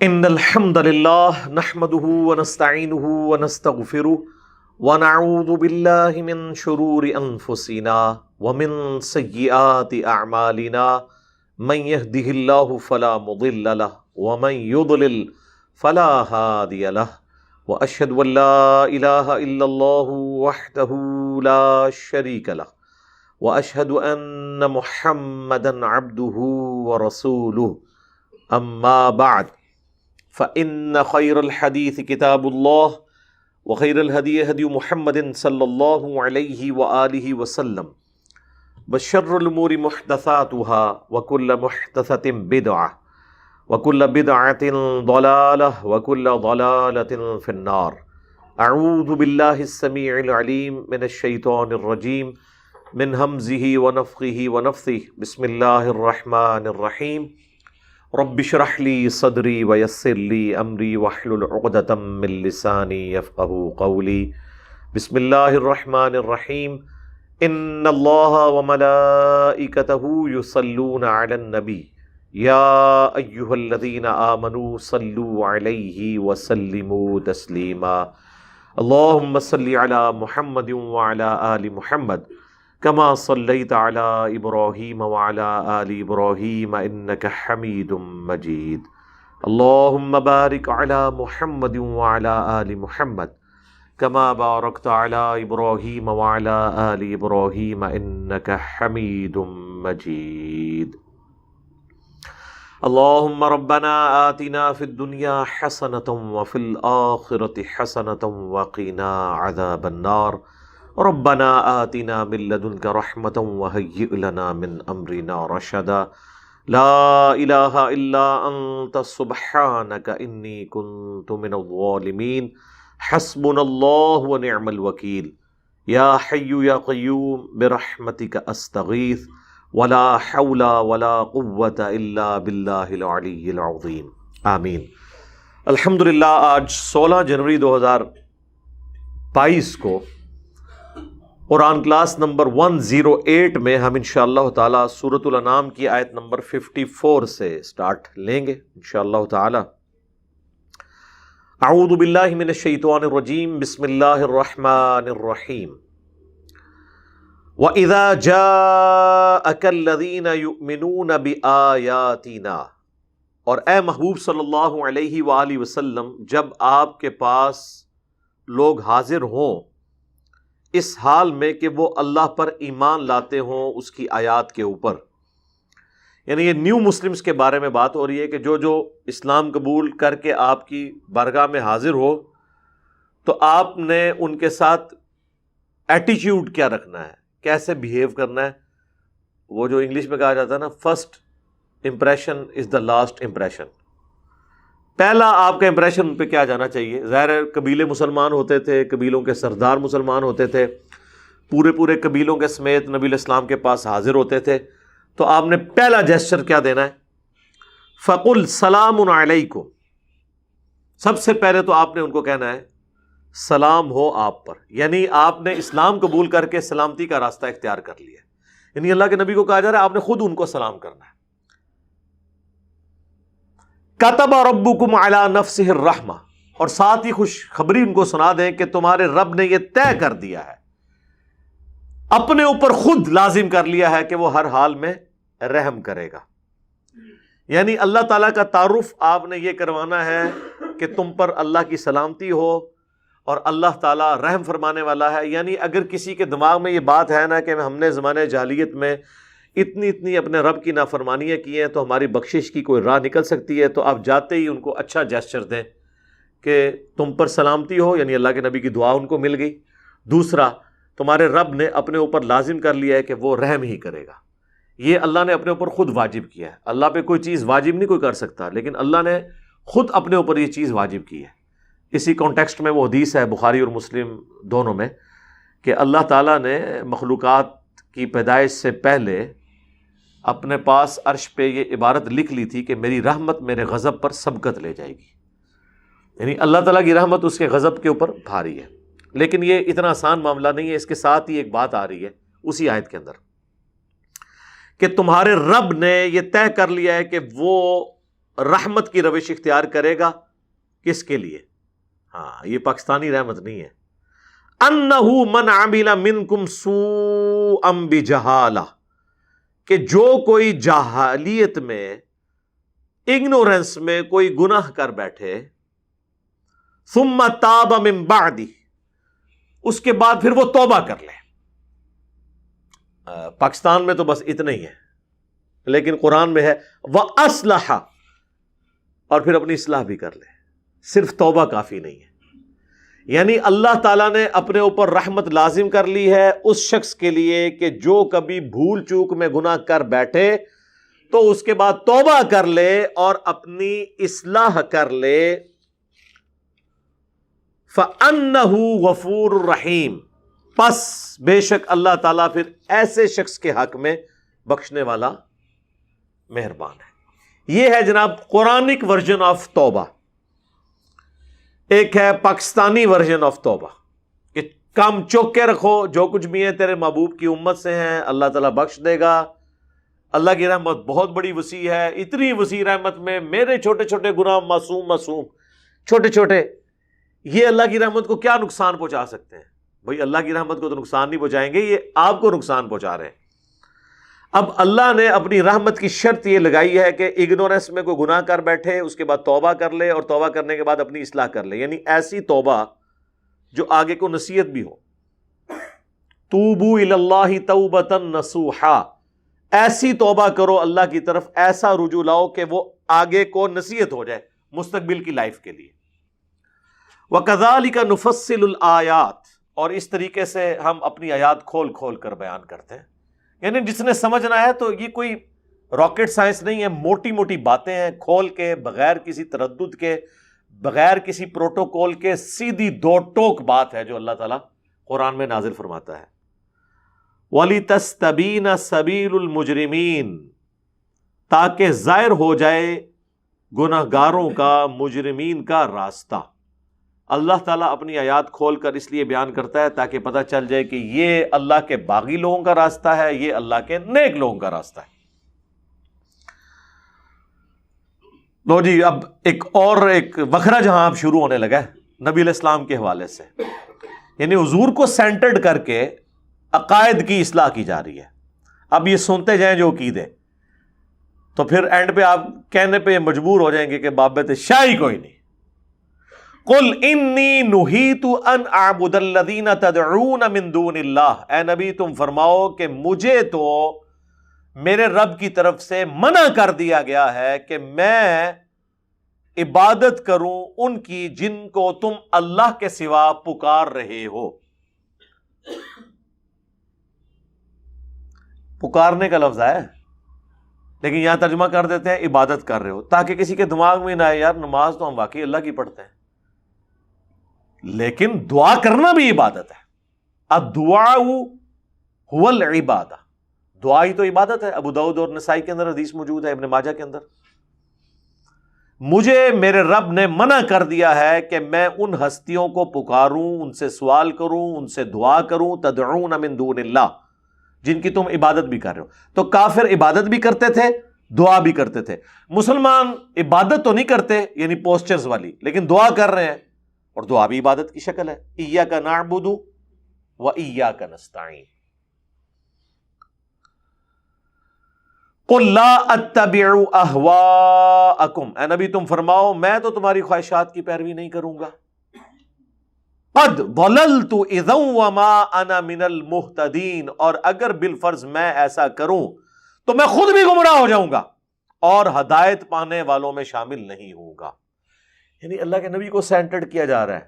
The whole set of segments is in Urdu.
ان الحمد لله نحمده ونستعينه ونستغفره ونعوذ بالله من شرور انفسنا ومن سيئات اعمالنا من يهده الله فلا مضل له ومن يضلل فلا هادي له واشهد ان لا اله الا الله وحده لا شريك له واشهد ان محمدا عبده ورسوله اما بعد فإن خير الحديث كتاب الله وخير الهدي هدي محمد صلى الله عليه وآله وسلم وشر الأمور محدثاتها وكل محدثة بدعة وكل بدعة ضلالة وكل ضلالة في النار. أعوذ بالله السميع العليم من الشيطان الرجيم من همزه ونفخه ونفثه. بسم الله الرحمن الرحيم. رب اشرح لي صدري ويسر لي امري واحلل عقدة من لساني يفقهوا قولي. بسم الله الرحمن الرحيم. ان الله وملائكته يصلون على النبي يا ايها الذين آمنوا صلوا عليه وسلموا تسليما. اللهم صل على محمد وعلى آل محمد كما صليت على إبراهيم وعلى آل إبراهيم إنك حميد مجيد. اللهم بارك على محمد وعلى آل محمد كما باركت على إبراهيم وعلى آل إبراهيم إنك حميد مجيد. اللهم ربنا آتنا في الدنيا حسنة وفي الآخرة حسنة وقنا عذاب النار. ربنا آتنا من لدنك رحمة وهيئ لنا من أمرنا رشدا. لا إله إلا أنت سبحانك إني كنت من الظالمين. حسبنا الله ونعم الوكيل. يا حي يا قيوم برحمتك أستغيث ولا حول ولا قوة إلا بالله العلي العظيم. آمین. الحمدللہ آج 16 جنوری 2022 کو قرآن کلاس نمبر 108 میں ہم انشاءاللہ تعالی سورۃ الانعام کی آیت نمبر 54 سے سٹارٹ لیں گے انشاءاللہ تعالی. اعوذ باللہ من الشیطان الرجیم. بسم اللہ الرحمن الرحیم. وَإِذَا جَاءَكَ الَّذِينَ يُؤْمِنُونَ بِآيَاتِنَا، اور اے محبوب صلی اللہ علیہ وآلہ وسلم جب آپ کے پاس لوگ حاضر ہوں اس حال میں کہ وہ اللہ پر ایمان لاتے ہوں اس کی آیات کے اوپر، یعنی یہ نیو مسلمز کے بارے میں بات ہو رہی ہے کہ جو اسلام قبول کر کے آپ کی بارگاہ میں حاضر ہو تو آپ نے ان کے ساتھ ایٹیچیوڈ کیا رکھنا ہے، کیسے بیہیو کرنا ہے. وہ جو انگلش میں کہا جاتا ہے نا، first impression is the last impression. پہلا آپ کا امپریشن ان پہ کیا جانا چاہیے. ظاہر قبیلے مسلمان ہوتے تھے، قبیلوں کے سردار مسلمان ہوتے تھے، پورے قبیلوں کے سمیت نبی علیہ السلام کے پاس حاضر ہوتے تھے. تو آپ نے پہلا جیسچر کیا دینا ہے؟ فَقُلْ سَلَامٌ عَلَيْكُمْ. سب سے پہلے تو آپ نے ان کو کہنا ہے سلام ہو آپ پر، یعنی آپ نے اسلام قبول کر کے سلامتی کا راستہ اختیار کر لیا. یعنی اللہ کے نبی کو کہا جا رہا ہے آپ نے خود ان کو سلام کرنا ہے. کتب ربکم علی نفسہ الرحمہ، اور ساتھ ہی خوشخبری ان کو سنا دیں کہ تمہارے رب نے یہ طے کر دیا ہے، اپنے اوپر خود لازم کر لیا ہے کہ وہ ہر حال میں رحم کرے گا. یعنی اللہ تعالیٰ کا تعارف آپ نے یہ کروانا ہے کہ تم پر اللہ کی سلامتی ہو اور اللہ تعالیٰ رحم فرمانے والا ہے. یعنی اگر کسی کے دماغ میں یہ بات ہے نا کہ ہم نے زمانے جاہلیت میں اتنی اپنے رب کی نافرمانیاں کی ہیں تو ہماری بخشش کی کوئی راہ نکل سکتی ہے، تو آپ جاتے ہی ان کو اچھا جیسچر دیں کہ تم پر سلامتی ہو، یعنی اللہ کے نبی کی دعا ان کو مل گئی. دوسرا، تمہارے رب نے اپنے اوپر لازم کر لیا ہے کہ وہ رحم ہی کرے گا. یہ اللہ نے اپنے اوپر خود واجب کیا ہے. اللہ پہ کوئی چیز واجب نہیں کوئی کر سکتا، لیکن اللہ نے خود اپنے اوپر یہ چیز واجب کی ہے. اسی کانٹیکسٹ میں وہ حدیث ہے بخاری اور مسلم دونوں میں کہ اللہ تعالیٰ نے مخلوقات کی پیدائش سے پہلے اپنے پاس عرش پہ یہ عبارت لکھ لی تھی کہ میری رحمت میرے غضب پر سبقت لے جائے گی. یعنی اللہ تعالیٰ کی رحمت اس کے غضب کے اوپر بھاری ہے. لیکن یہ اتنا آسان معاملہ نہیں ہے. اس کے ساتھ ہی ایک بات آ رہی ہے اسی آیت کے اندر کہ تمہارے رب نے یہ طے کر لیا ہے کہ وہ رحمت کی روش اختیار کرے گا کس کے لیے؟ ہاں یہ پاکستانی رحمت نہیں ہے. انہ من عمل منکم سوءا بجہالہ، کہ جو کوئی جاہلیت میں، اگنورنس میں کوئی گناہ کر بیٹھے، ثم تاب من بعدہ، اس کے بعد پھر وہ توبہ کر لے. پاکستان میں تو بس اتنا ہی ہے، لیکن قرآن میں ہے وَأَصْلَحَ، اور پھر اپنی اصلاح بھی کر لے. صرف توبہ کافی نہیں ہے. یعنی اللہ تعالیٰ نے اپنے اوپر رحمت لازم کر لی ہے اس شخص کے لیے کہ جو کبھی بھول چوک میں گناہ کر بیٹھے تو اس کے بعد توبہ کر لے اور اپنی اصلاح کر لے. فَأَنَّهُ غَفُورٌ رَحِيمٌ، پس بے شک اللہ تعالیٰ پھر ایسے شخص کے حق میں بخشنے والا مہربان ہے. یہ ہے جناب قرآنک ورژن آف توبہ. ایک ہے پاکستانی ورژن آف توبہ کہ کام چوک کے رکھو، جو کچھ بھی ہے تیرے محبوب کی امت سے ہیں، اللہ تعالیٰ بخش دے گا. اللہ کی رحمت بہت بڑی وسیع ہے. اتنی وسیع رحمت میں میرے چھوٹے چھوٹے گناہ معصوم چھوٹے چھوٹے، یہ اللہ کی رحمت کو کیا نقصان پہنچا سکتے ہیں؟ بھائی اللہ کی رحمت کو تو نقصان نہیں پہنچائیں گے، یہ آپ کو نقصان پہنچا رہے ہیں. اب اللہ نے اپنی رحمت کی شرط یہ لگائی ہے کہ اگنورنس میں کوئی گناہ کر بیٹھے، اس کے بعد توبہ کر لے، اور توبہ کرنے کے بعد اپنی اصلاح کر لے. یعنی ایسی توبہ جو آگے کو نصیحت بھی ہو. توبوا الی اللہ توبۃ نصوحا، ایسی توبہ کرو اللہ کی طرف، ایسا رجوع لاؤ کہ وہ آگے کو نصیحت ہو جائے مستقبل کی لائف کے لیے. وَكَذَلِكَ نُفَصِّلُ الْآيَاتِ، اور اس طریقے سے ہم اپنی آیات کھول کھول کر بیان کرتے ہیں. یعنی جس نے سمجھنا ہے تو یہ کوئی راکٹ سائنس نہیں ہے، موٹی موٹی باتیں ہیں، کھول کے بغیر کسی تردد کے، بغیر کسی پروٹوکول کے، سیدھی دو ٹوک بات ہے جو اللہ تعالیٰ قرآن میں نازل فرماتا ہے. وَلِتَسْتَبِينَ سَبِيلُ الْمُجْرِمِينَ، تاکہ ظاہر ہو جائے گناہگاروں کا، مجرمین کا راستہ. اللہ تعالیٰ اپنی آیات کھول کر اس لیے بیان کرتا ہے تاکہ پتہ چل جائے کہ یہ اللہ کے باغی لوگوں کا راستہ ہے، یہ اللہ کے نیک لوگوں کا راستہ ہے. لو جی، اب ایک وکھرا جہاں اب شروع ہونے لگا ہے نبی علیہ السلام کے حوالے سے. یعنی حضور کو سینٹرڈ کر کے عقائد کی اصلاح کی جا رہی ہے. اب یہ سنتے جائیں جو عقیدے، تو پھر اینڈ پہ آپ کہنے پہ مجبور ہو جائیں گے کہ بابت شاہی کوئی نہیں. قل انی نہیت ان اعبد الذین تدعون من دون اللہ، اے نبی تم فرماؤ کہ مجھے تو میرے رب کی طرف سے منع کر دیا گیا ہے کہ میں عبادت کروں ان کی جن کو تم اللہ کے سوا پکار رہے ہو. پکارنے کا لفظ ہے، لیکن یہاں ترجمہ کر دیتے ہیں عبادت کر رہے ہو، تاکہ کسی کے دماغ میں نہ آئے یار نماز تو ہم واقعی اللہ کی پڑھتے ہیں، لیکن دعا کرنا بھی عبادت ہے. الدعاء هو العبادہ، دعا ہی تو عبادت ہے. ابو داؤد اور نسائی کے اندر حدیث موجود ہے، ابن ماجہ کے اندر. مجھے میرے رب نے منع کر دیا ہے کہ میں ان ہستیوں کو پکاروں، ان سے سوال کروں، ان سے دعا کروں، تدعون من دون اللہ، جن کی تم عبادت بھی کر رہے ہو. تو کافر عبادت بھی کرتے تھے، دعا بھی کرتے تھے. مسلمان عبادت تو نہیں کرتے یعنی پوسچرز والی، لیکن دعا کر رہے ہیں، اور دعا بھی عبادت کی شکل ہے. ایاک نعبد و ایاک نستعین. قل لا اتبع اہواءکم، اے نبی تم فرماؤ میں تو تمہاری خواہشات کی پیروی نہیں کروں گا. قد ضللت اذا وما انا من المہتدین، اور اگر بالفرض میں ایسا کروں تو میں خود بھی گمراہ ہو جاؤں گا اور ہدایت پانے والوں میں شامل نہیں ہوں گا. یعنی اللہ کے نبی کو سینٹرڈ کیا جا رہا ہے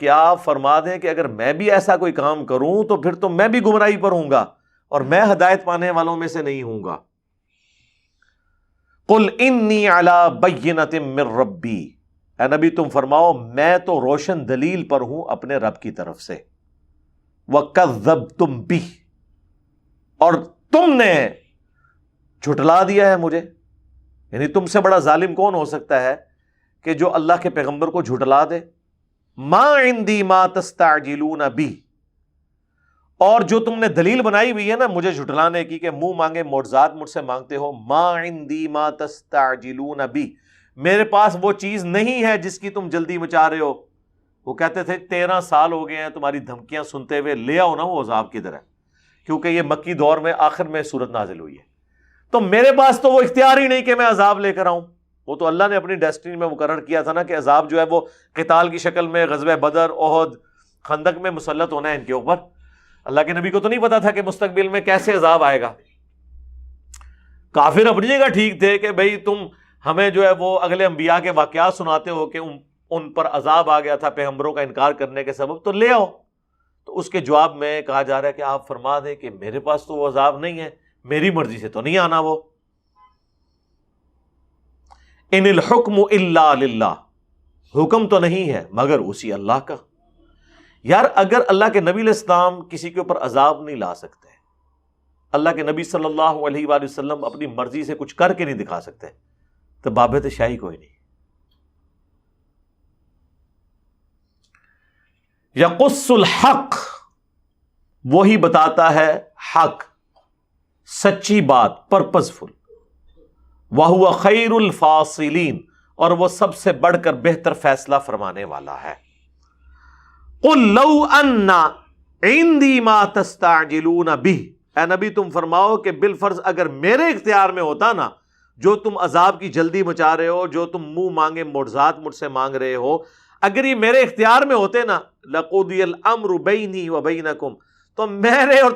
کہ آپ فرما دیں کہ اگر میں بھی ایسا کوئی کام کروں تو پھر تو میں بھی گمراہی پر ہوں گا اور میں ہدایت پانے والوں میں سے نہیں ہوں گا. قل انی علی بینۃ من ربی، اے نبی تم فرماؤ میں تو روشن دلیل پر ہوں اپنے رب کی طرف سے. وَكَذَّبْتُمْ بِهِ، اور تم نے جھٹلا دیا ہے مجھے. یعنی تم سے بڑا ظالم کون ہو سکتا ہے کہ جو اللہ کے پیغمبر کو جھٹلا دے. مَا عِنْدِي مَا تَسْتَعْجِلُونَ بِهِ، اور جو تم نے دلیل بنائی ہوئی ہے نا مجھے جھٹلانے کی کہ منہ مانگے معجزات مجھ سے مانگتے ہو، ما عندی ما تستعجلون بی، میرے پاس وہ چیز نہیں ہے جس کی تم جلدی مچا رہے ہو۔ وہ کہتے تھے 13 سال ہو گئے ہیں تمہاری دھمکیاں سنتے ہوئے، لے آؤ نا وہ عذاب کدھر ہے، کیونکہ یہ مکی دور میں آخر میں صورت نازل ہوئی ہے، تو میرے پاس تو وہ اختیار ہی نہیں کہ میں عذاب لے کر آؤں۔ وہ تو اللہ نے اپنی ڈیسٹنی میں مقرر کیا تھا نا کہ عذاب جو ہے وہ قتال کی شکل میں غزوہ بدر، احد، خندق میں مسلط ہونا ہے ان کے اوپر۔ اللہ کے نبی کو تو نہیں پتا تھا کہ مستقبل میں کیسے عذاب آئے گا۔ کافر اپنی جگہ ٹھیک تھے کہ بھئی تم ہمیں جو ہے وہ اگلے انبیاء کے واقعات سناتے ہو کہ ان پر عذاب آ گیا تھا پیغمبروں کا انکار کرنے کے سبب، تو لے آؤ۔ تو اس کے جواب میں کہا جا رہا ہے کہ آپ فرما دیں کہ میرے پاس تو وہ عذاب نہیں ہے، میری مرضی سے تو نہیں آنا وہ۔ ان الحکم الا للہ، حکم تو نہیں ہے مگر اسی اللہ کا۔ یار اگر اللہ کے نبی علیہ السلام کسی کے اوپر عذاب نہیں لا سکتے، اللہ کے نبی صلی اللہ علیہ وآلہ وسلم اپنی مرضی سے کچھ کر کے نہیں دکھا سکتے، تو بابت شاہی کوئی نہیں۔ یقص الحق، وہی بتاتا ہے حق، سچی بات، پرپزفل۔ وَهُوَ خَيْرُ الْفَاصِلِينَ، اور وہ سب سے بڑھ کر بہتر فیصلہ فرمانے والا ہے۔ قُلْ لَوْ أَنَّ عِنْدِي مَا تَسْتَعْجِلُونَ بِهِ، اے نبی تم فرماؤ کہ بالفرض اگر میرے اختیار میں ہوتا نا جو تم عذاب کی جلدی مچا رہے ہو، جو تم منہ مانگے معجزات مجھ سے مانگ رہے ہو، اگر یہ میرے اختیار میں ہوتے نا لَقُضِيَ الْأَمْرُ بَيْنِي وَبَيْنَكُمْ، تو میرے اور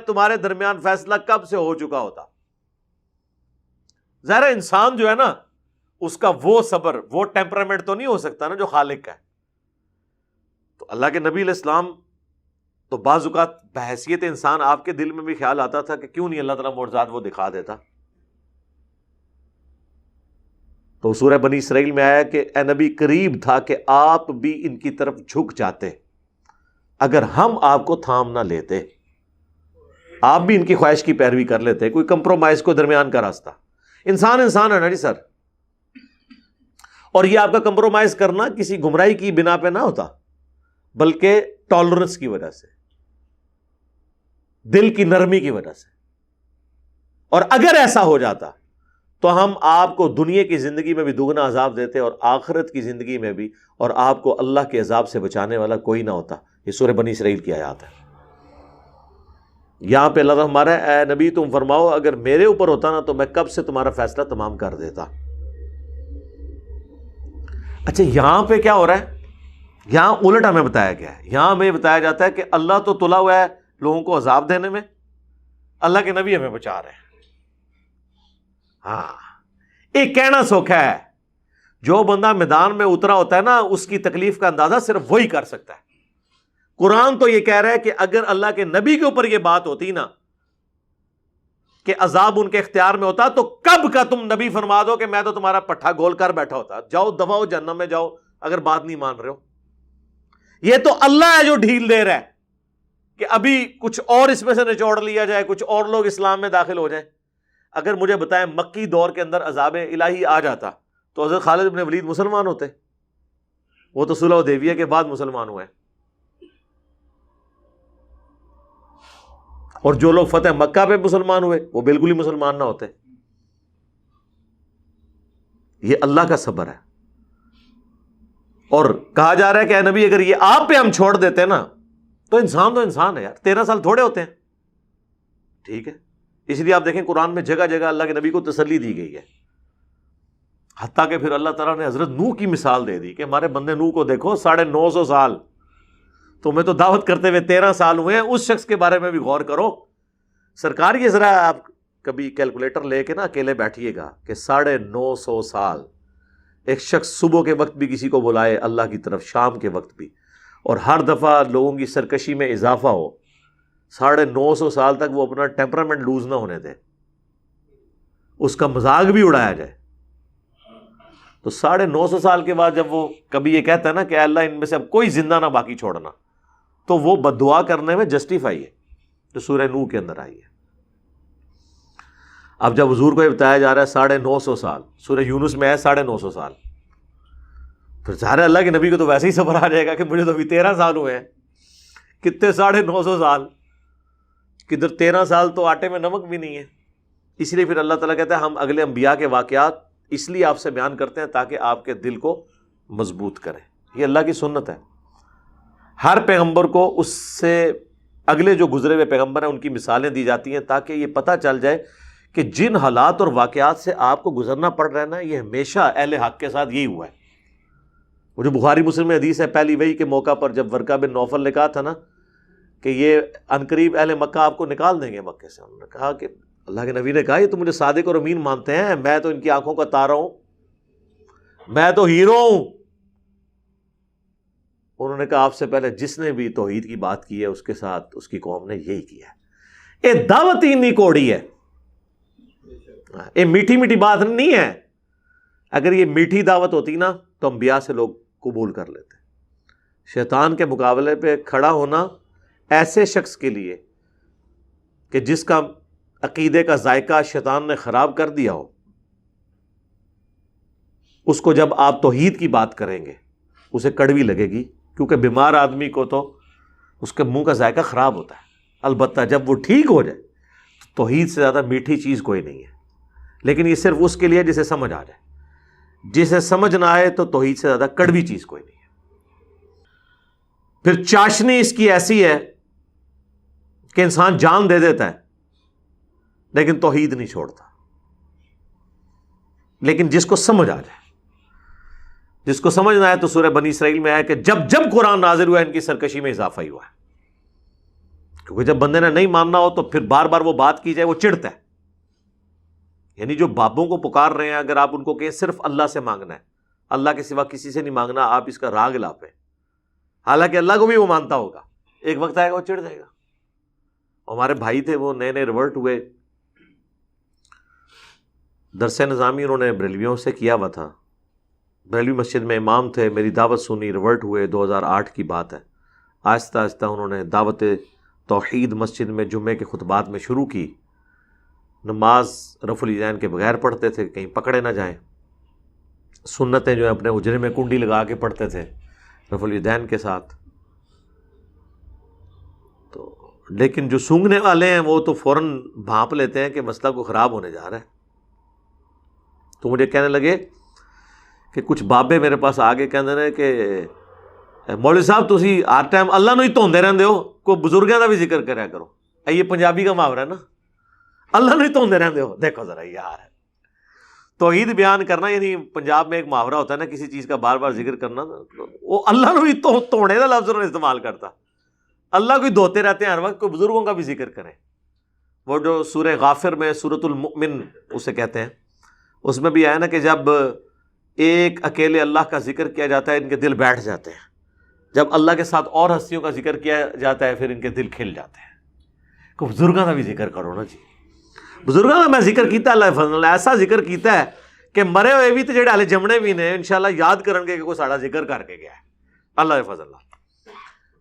تمہارے درمیان فیصلہ کب سے ہو چکا ہوتا۔ ظاہر انسان جو ہے نا اس کا وہ صبر، وہ ٹیمپرامنٹ تو نہیں ہو سکتا نا جو خالق کا ہے۔ تو اللہ کے نبی علیہ السلام تو بعض اوقات بحیثیت انسان آپ کے دل میں بھی خیال آتا تھا کہ کیوں نہیں اللہ تعالیٰ معجزات وہ دکھا دیتا۔ تو سورہ بنی اسرائیل میں آیا کہ اے نبی قریب تھا کہ آپ بھی ان کی طرف جھک جاتے اگر ہم آپ کو تھام نہ لیتے، آپ بھی ان کی خواہش کی پیروی کر لیتے، کوئی کمپرومائز کو درمیان کا راستہ۔ انسان ہے نا جی سر، اور یہ آپ کا کمپرومائز کرنا کسی گمراہی کی بنا پہ نہ ہوتا بلکہ ٹالرنس کی وجہ سے، دل کی نرمی کی وجہ سے۔ اور اگر ایسا ہو جاتا تو ہم آپ کو دنیا کی زندگی میں بھی دگنا عذاب دیتے اور آخرت کی زندگی میں بھی، اور آپ کو اللہ کے عذاب سے بچانے والا کوئی نہ ہوتا۔ یہ سورہ بنی اسرائیل کی آیات ہے۔ یہاں پہ اللہ ہمارا اے نبی تم فرماؤ اگر میرے اوپر ہوتا نا تو میں کب سے تمہارا فیصلہ تمام کر دیتا۔ اچھا یہاں پہ کیا ہو رہا ہے؟ یہاں الٹ ہمیں بتایا گیا ہے، یہاں ہمیں بتایا جاتا ہے کہ اللہ تو تلا ہوا ہے لوگوں کو عذاب دینے میں، اللہ کے نبی ہمیں بچا رہے ہیں۔ ہاں ایک کہنا سوکھا ہے، جو بندہ میدان میں اترا ہوتا ہے نا اس کی تکلیف کا اندازہ صرف وہی کر سکتا ہے۔ قرآن تو یہ کہہ رہا ہے کہ اگر اللہ کے نبی کے اوپر یہ بات ہوتی نا کہ عذاب ان کے اختیار میں ہوتا تو کب کا تم نبی فرما دو کہ میں تو تمہارا پٹھا گول کر بیٹھا ہوتا، جاؤ دفعہ جہنم میں جاؤ اگر بات نہیں مان رہے ہو۔ یہ تو اللہ ہے جو ڈھیل دے رہا ہے کہ ابھی کچھ اور اس میں سے نچوڑ لیا جائے، کچھ اور لوگ اسلام میں داخل ہو جائیں۔ اگر مجھے بتائیں مکی دور کے اندر عذاب الہی آ جاتا تو حضرت خالد بن ولید مسلمان ہوتے؟ وہ تو صلح حدیبیہ کے بعد مسلمان ہوئے، اور جو لوگ فتح مکہ پہ مسلمان ہوئے وہ بالکل ہی مسلمان نہ ہوتے۔ یہ اللہ کا صبر ہے۔ اور کہا جا رہا ہے کہ اے نبی اگر یہ آپ پہ ہم چھوڑ دیتے نا تو انسان ہے یار، 13 سال تھوڑے ہوتے ہیں، ٹھیک ہے۔ اس لیے آپ دیکھیں قرآن میں جگہ جگہ اللہ کے نبی کو تسلی دی گئی ہے، حتیٰ کہ پھر اللہ تعالیٰ نے حضرت نوح کی مثال دے دی کہ ہمارے بندے نوح کو دیکھو 950 سال، تمہیں تو دعوت کرتے ہوئے 13 سال ہوئے ہیں، اس شخص کے بارے میں بھی غور کرو۔ سرکار یہ ذرا آپ کبھی کیلکولیٹر لے کے نا اکیلے بیٹھیے گا کہ 950 سال ایک شخص صبح کے وقت بھی کسی کو بلائے اللہ کی طرف، شام کے وقت بھی، اور ہر دفعہ لوگوں کی سرکشی میں اضافہ ہو، 950 سال تک وہ اپنا ٹیمپرامنٹ لوز نہ ہونے دے، اس کا مذاق بھی اڑایا جائے۔ تو 950 سال کے بعد جب وہ کبھی یہ کہتا ہے نا کہ اللہ ان میں سے اب کوئی زندہ نہ باقی چھوڑنا، تو وہ بد دعا کرنے میں جسٹیفائی ہے، جو سورہ نوح کے اندر آئی ہے۔ اب جب حضور کو یہ بتایا جا رہا ہے 950 سال، سورہ یونس میں ہے 950 سال، پھر ظاہر ہے اللہ کے نبی کو تو ویسے ہی صبر آ جائے گا کہ مجھے تو ابھی 13 سال ہوئے ہیں، کتنے 950 سال، کدھر 13 سال تو آٹے میں نمک بھی نہیں ہے. اس لیے پھر اللہ تعالیٰ کہتا ہے ہم اگلے انبیاء کے واقعات اس لیے آپ سے بیان کرتے ہیں تاکہ آپ کے دل کو مضبوط کریں. یہ اللہ کی سنت ہے. ہر پیغمبر کو اس سے اگلے جو گزرے ہوئے پیغمبر ہیں ان کی مثالیں دی جاتی ہیں تاکہ یہ پتہ چل جائے کہ جن حالات اور واقعات سے آپ کو گزرنا پڑ رہا ہے نا، یہ ہمیشہ اہل حق کے ساتھ یہی ہوا ہے. وہ جو بخاری مسلم میں حدیث ہے، پہلی وحی کے موقع پر جب ورقہ بن نوفل نے کہا تھا نا کہ یہ عنقریب اہل مکہ آپ کو نکال دیں گے مکے سے، انہوں نے کہا کہ اللہ کے نبی نے کہا یہ تو مجھے صادق اور امین مانتے ہیں، میں تو ان کی آنکھوں کا تارا ہوں، میں تو ہیرو ہوں. انہوں نے کہا آپ سے پہلے جس نے بھی توحید کی بات کی ہے اس کے ساتھ اس کی قوم نے یہی کیا ہے. یہ دعوت ہی نہیں کوڑی ہے، یہ میٹھی میٹھی بات نہیں ہے. اگر یہ میٹھی دعوت ہوتی نا تو انبیاء سے لوگ قبول کر لیتے. شیطان کے مقابلے پہ کھڑا ہونا ایسے شخص کے لیے کہ جس کا عقیدے کا ذائقہ شیطان نے خراب کر دیا ہو، اس کو جب آپ توحید کی بات کریں گے اسے کڑوی لگے گی، کیونکہ بیمار آدمی کو تو اس کے منہ کا ذائقہ خراب ہوتا ہے. البتہ جب وہ ٹھیک ہو جائے تو توحید سے زیادہ میٹھی چیز کوئی نہیں ہے. لیکن یہ صرف اس کے لیے جسے سمجھ آ جائے. جسے سمجھ نہ آئے تو توحید سے زیادہ کڑوی چیز کوئی نہیں ہے. پھر چاشنی اس کی ایسی ہے کہ انسان جان دے دیتا ہے لیکن توحید نہیں چھوڑتا. لیکن جس کو سمجھ آ جائے، جس کو سمجھ نہ آئے، تو سورہ بنی اسرائیل میں آیا کہ جب جب قرآن نازل ہوا ان کی سرکشی میں اضافہ ہی ہوا ہے. کیونکہ جب بندے نے نہیں ماننا ہو تو پھر بار بار وہ بات کی جائے وہ چڑھتا ہے. یعنی جو بابوں کو پکار رہے ہیں، اگر آپ ان کو کہیں صرف اللہ سے مانگنا ہے، اللہ کے سوا کسی سے نہیں مانگنا، آپ اس کا راگ لاپیں. حالانکہ اللہ کو بھی وہ مانتا ہوگا، ایک وقت آئے گا وہ چڑھ جائے گا. ہمارے بھائی تھے، وہ نئے نئے ریورٹ ہوئے، درس نظامی انہوں نے بریلویوں سے کیا ہوا تھا، بریلوی مسجد میں امام تھے، میری دعوت سنی، ریورٹ ہوئے، 2008 کی بات ہے. آہستہ آہستہ انہوں نے دعوت توحید مسجد میں جمعے کے خطبات میں شروع کی. نماز رفع الیدین کے بغیر پڑھتے تھے، کہیں پکڑے نہ جائیں. سنتیں جو ہیں اپنے اجرے میں کنڈی لگا کے پڑھتے تھے رفع الیدین کے ساتھ. تو لیکن جو سونگنے والے ہیں وہ تو فوراً بھانپ لیتے ہیں کہ مسئلہ کو خراب ہونے جا رہا ہے. تو مجھے کہنے لگے کہ کچھ بابے میرے پاس آگے کہنے رہے کہ مولوی صاحب تسی ہر ٹائم اللہ نو ہی دھوندے رہندے ہو، کوئی بزرگوں کا بھی ذکر کریا کرو. یہ پنجابی کا محاورہ ہے نا، اللہ نو ہی دھوندے رہندے ہو. دیکھو ذرا یار، توحید بیان کرنا، یعنی پنجاب میں ایک محاورہ ہوتا ہے نا کسی چیز کا بار بار ذکر کرنا، وہ اللہ نو ہی دھونے کا لفظ انہوں نے استعمال کرتا. اللہ کو ہی دھوتے رہتے ہیں ہر وقت، کوئی بزرگوں کا بھی ذکر کریں. وہ جو سورہ غافر میں سورۃ المؤمن اسے کہتے ہیں، اس میں بھی آیا نا کہ جب ایک اکیلے اللہ کا ذکر کیا جاتا ہے ان کے دل بیٹھ جاتے ہیں، جب اللہ کے ساتھ اور ہستیوں کا ذکر کیا جاتا ہے پھر ان کے دل کھل جاتے ہیں. کو بزرگوں کا بھی ذکر کرو نا جی. بزرگوں کا میں ذکر کیتا اللہ فضل اللہ، ایسا ذکر کیتا ہے کہ مرے ہوئے بھی تو جڑے ہلے جمنے بھی نے انشاءاللہ یاد کرن گے کہ کوئی ساڑا ذکر کر کے گیا ہے. اللہ فضل اللہ،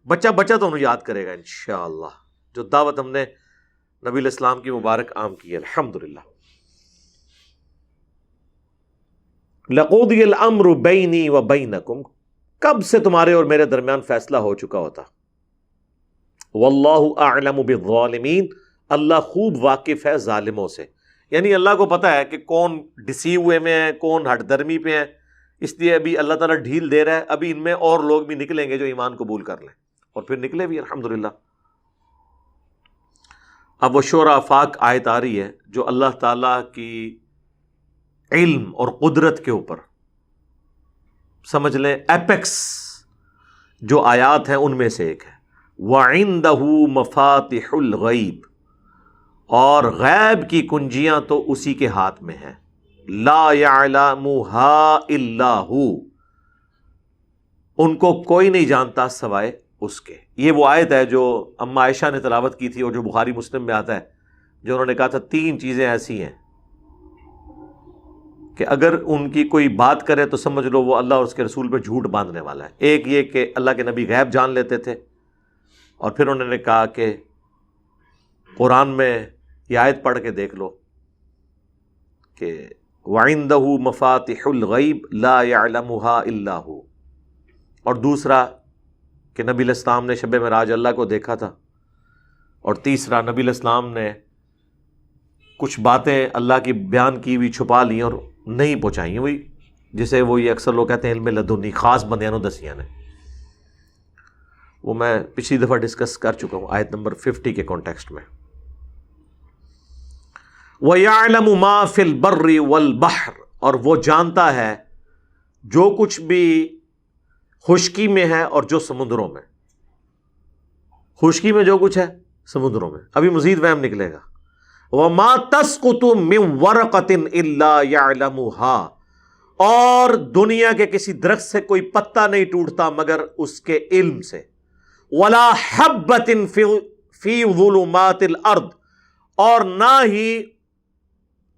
بچہ بچہ تو انہوں یاد کرے گا انشاءاللہ. جو دعوت ہم نے نبی علیہ السلام کی مبارک عام کی ہے الحمدللہ. لَقُضِيَ الْأَمْرُ بَيْنِي وَبَيْنَكُمْ، کب سے تمہارے اور میرے درمیان فیصلہ ہو چکا ہوتا. وَاللَّهُ أَعْلَمُ بِالظَّالِمِينَ، اللہ خوب واقف ہے ظالموں سے. یعنی اللہ کو پتہ ہے کہ کون ڈسیو ہوئے میں ہیں، کون ہٹ درمی پہ ہیں، اس لیے ابھی اللہ تعالیٰ ڈھیل دے رہا ہے. ابھی ان میں اور لوگ بھی نکلیں گے جو ایمان قبول کر لیں، اور پھر نکلے بھی الحمدللہ. اب وہ شورى آفاق آیت آ رہی ہے جو اللہ تعالیٰ کی علم اور قدرت کے اوپر سمجھ لیں ایپیکس جو آیات ہیں ان میں سے ایک ہے. وَعِندَهُ مَفَاتِحُ الْغَيْبِ، اور غیب کی کنجیاں تو اسی کے ہاتھ میں ہیں. لَا يَعْلَمُهَا إِلَّا هُ، ان کو کوئی نہیں جانتا سوائے اس کے. یہ وہ آیت ہے جو اما عائشہ نے تلاوت کی تھی اور جو بخاری مسلم میں آتا ہے، جو انہوں نے کہا تھا 3 چیزیں ایسی ہیں کہ اگر ان کی کوئی بات کرے تو سمجھ لو وہ اللہ اور اس کے رسول پہ جھوٹ باندھنے والا ہے. ایک یہ کہ اللہ کے نبی غیب جان لیتے تھے، اور پھر انہوں نے کہا کہ قرآن میں یہ آیت پڑھ کے دیکھ لو کہ وَعِندَهُ مَفَاتِحُ الْغَيْبِ لَا يَعْلَمُهَا إِلَّا هُ. اور دوسرا کہ نبی علیہ السلام نے شب معراج اللہ کو دیکھا تھا، اور تیسرا نبی علیہ السلام نے کچھ باتیں اللہ کی بیان کی ہوئی چھپا لی اور نہیں پہنچائی ہیں، وہی جسے وہ یہ اکثر لوگ کہتے ہیں علم لدنی، خاص بندیاں نو دسیاں نے، وہ میں پچھلی دفعہ ڈسکس کر چکا ہوں آیت نمبر 50 کے کانٹیکسٹ میں۔ وَيَعْلَمُ مَا فِي الْبَرِّ وَالْبَحْرِ، اور وہ جانتا ہے جو کچھ بھی خشکی میں ہے اور جو سمندروں میں، خشکی میں جو کچھ ہے سمندروں میں، ابھی مزید وہم نکلے گا۔ وَمَا تَسْقُطُ مِن وَرَقَةٍ إِلَّا يَعْلَمُهَا، اور دنیا کے کسی درخت سے کوئی پتا نہیں ٹوٹتا مگر اس کے علم سے۔ وَلَا حَبَّةٍ فِي ظُلُمَاتِ الْأَرْضِ، اور نہ ہی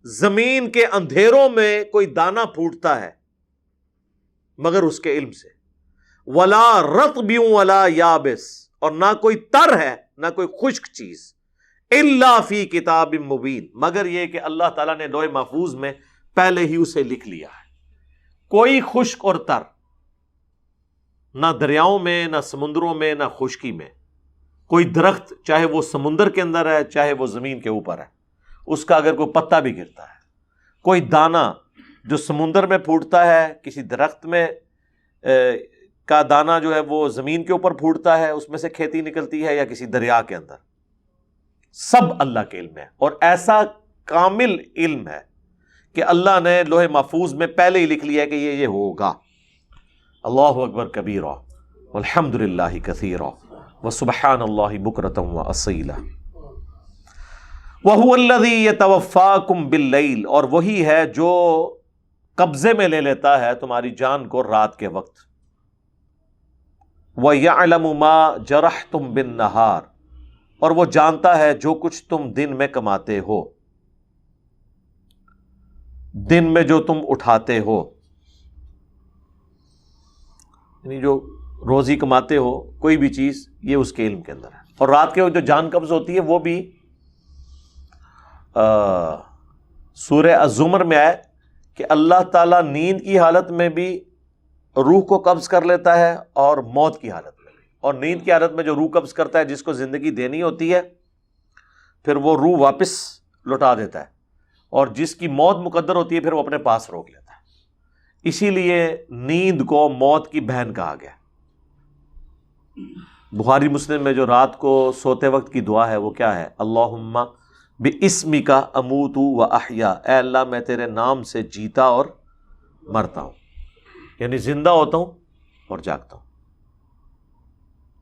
زمین کے اندھیروں میں کوئی دانہ پھوٹتا ہے مگر اس کے علم سے۔ وَلَا رَطْبٍ وَلَا يَابِسٍ، اور نہ کوئی تر ہے نہ کوئی خشک چیز، الا فی کتاب مبین، مگر یہ کہ اللہ تعالیٰ نے لوح محفوظ میں پہلے ہی اسے لکھ لیا ہے۔ کوئی خشک اور تر، نہ دریاؤں میں نہ سمندروں میں نہ خشکی میں، کوئی درخت چاہے وہ سمندر کے اندر ہے چاہے وہ زمین کے اوپر ہے، اس کا اگر کوئی پتا بھی گرتا ہے، کوئی دانہ جو سمندر میں پھوٹتا ہے، کسی درخت میں کا دانہ جو ہے وہ زمین کے اوپر پھوٹتا ہے، اس میں سے کھیتی نکلتی ہے، یا کسی دریا کے اندر، سب اللہ کے علم ہے، اور ایسا کامل علم ہے کہ اللہ نے لوح محفوظ میں پہلے ہی لکھ لیا ہے کہ یہ ہوگا۔ اللہ اکبر کبیرہ والحمد للہ کثیرہ وسبحان اللہ بکرۃ واصیلا۔ وَهُوَ الَّذِي يَتَوَفَّاكُمْ بِاللَّيْلِ، اور وہی ہے جو قبضے میں لے لیتا ہے تمہاری جان کو رات کے وقت۔ وَيَعْلَمُ مَا جَرَحْتُمْ بِالنَّهَارِ، اور وہ جانتا ہے جو کچھ تم دن میں کماتے ہو، دن میں جو تم اٹھاتے ہو، یعنی جو روزی کماتے ہو کوئی بھی چیز، یہ اس کے علم کے اندر ہے۔ اور رات کے وقت جو جان قبض ہوتی ہے وہ بھی سورہ الزمر میں آئے کہ اللہ تعالیٰ نیند کی حالت میں بھی روح کو قبض کر لیتا ہے اور موت کی حالت میں بھی۔ اور نیند کی حالت میں جو روح قبض کرتا ہے، جس کو زندگی دینی ہوتی ہے، پھر وہ روح واپس لوٹا دیتا ہے، اور جس کی موت مقدر ہوتی ہے پھر وہ اپنے پاس روک لیتا ہے۔ اسی لیے نیند کو موت کی بہن کہا گیا۔ بخاری مسلم میں جو رات کو سوتے وقت کی دعا ہے وہ کیا ہے؟ اللہم بِاسْمِکَ اموت و احیا، اے اللہ میں تیرے نام سے جیتا اور مرتا ہوں، یعنی زندہ ہوتا ہوں اور جاگتا ہوں۔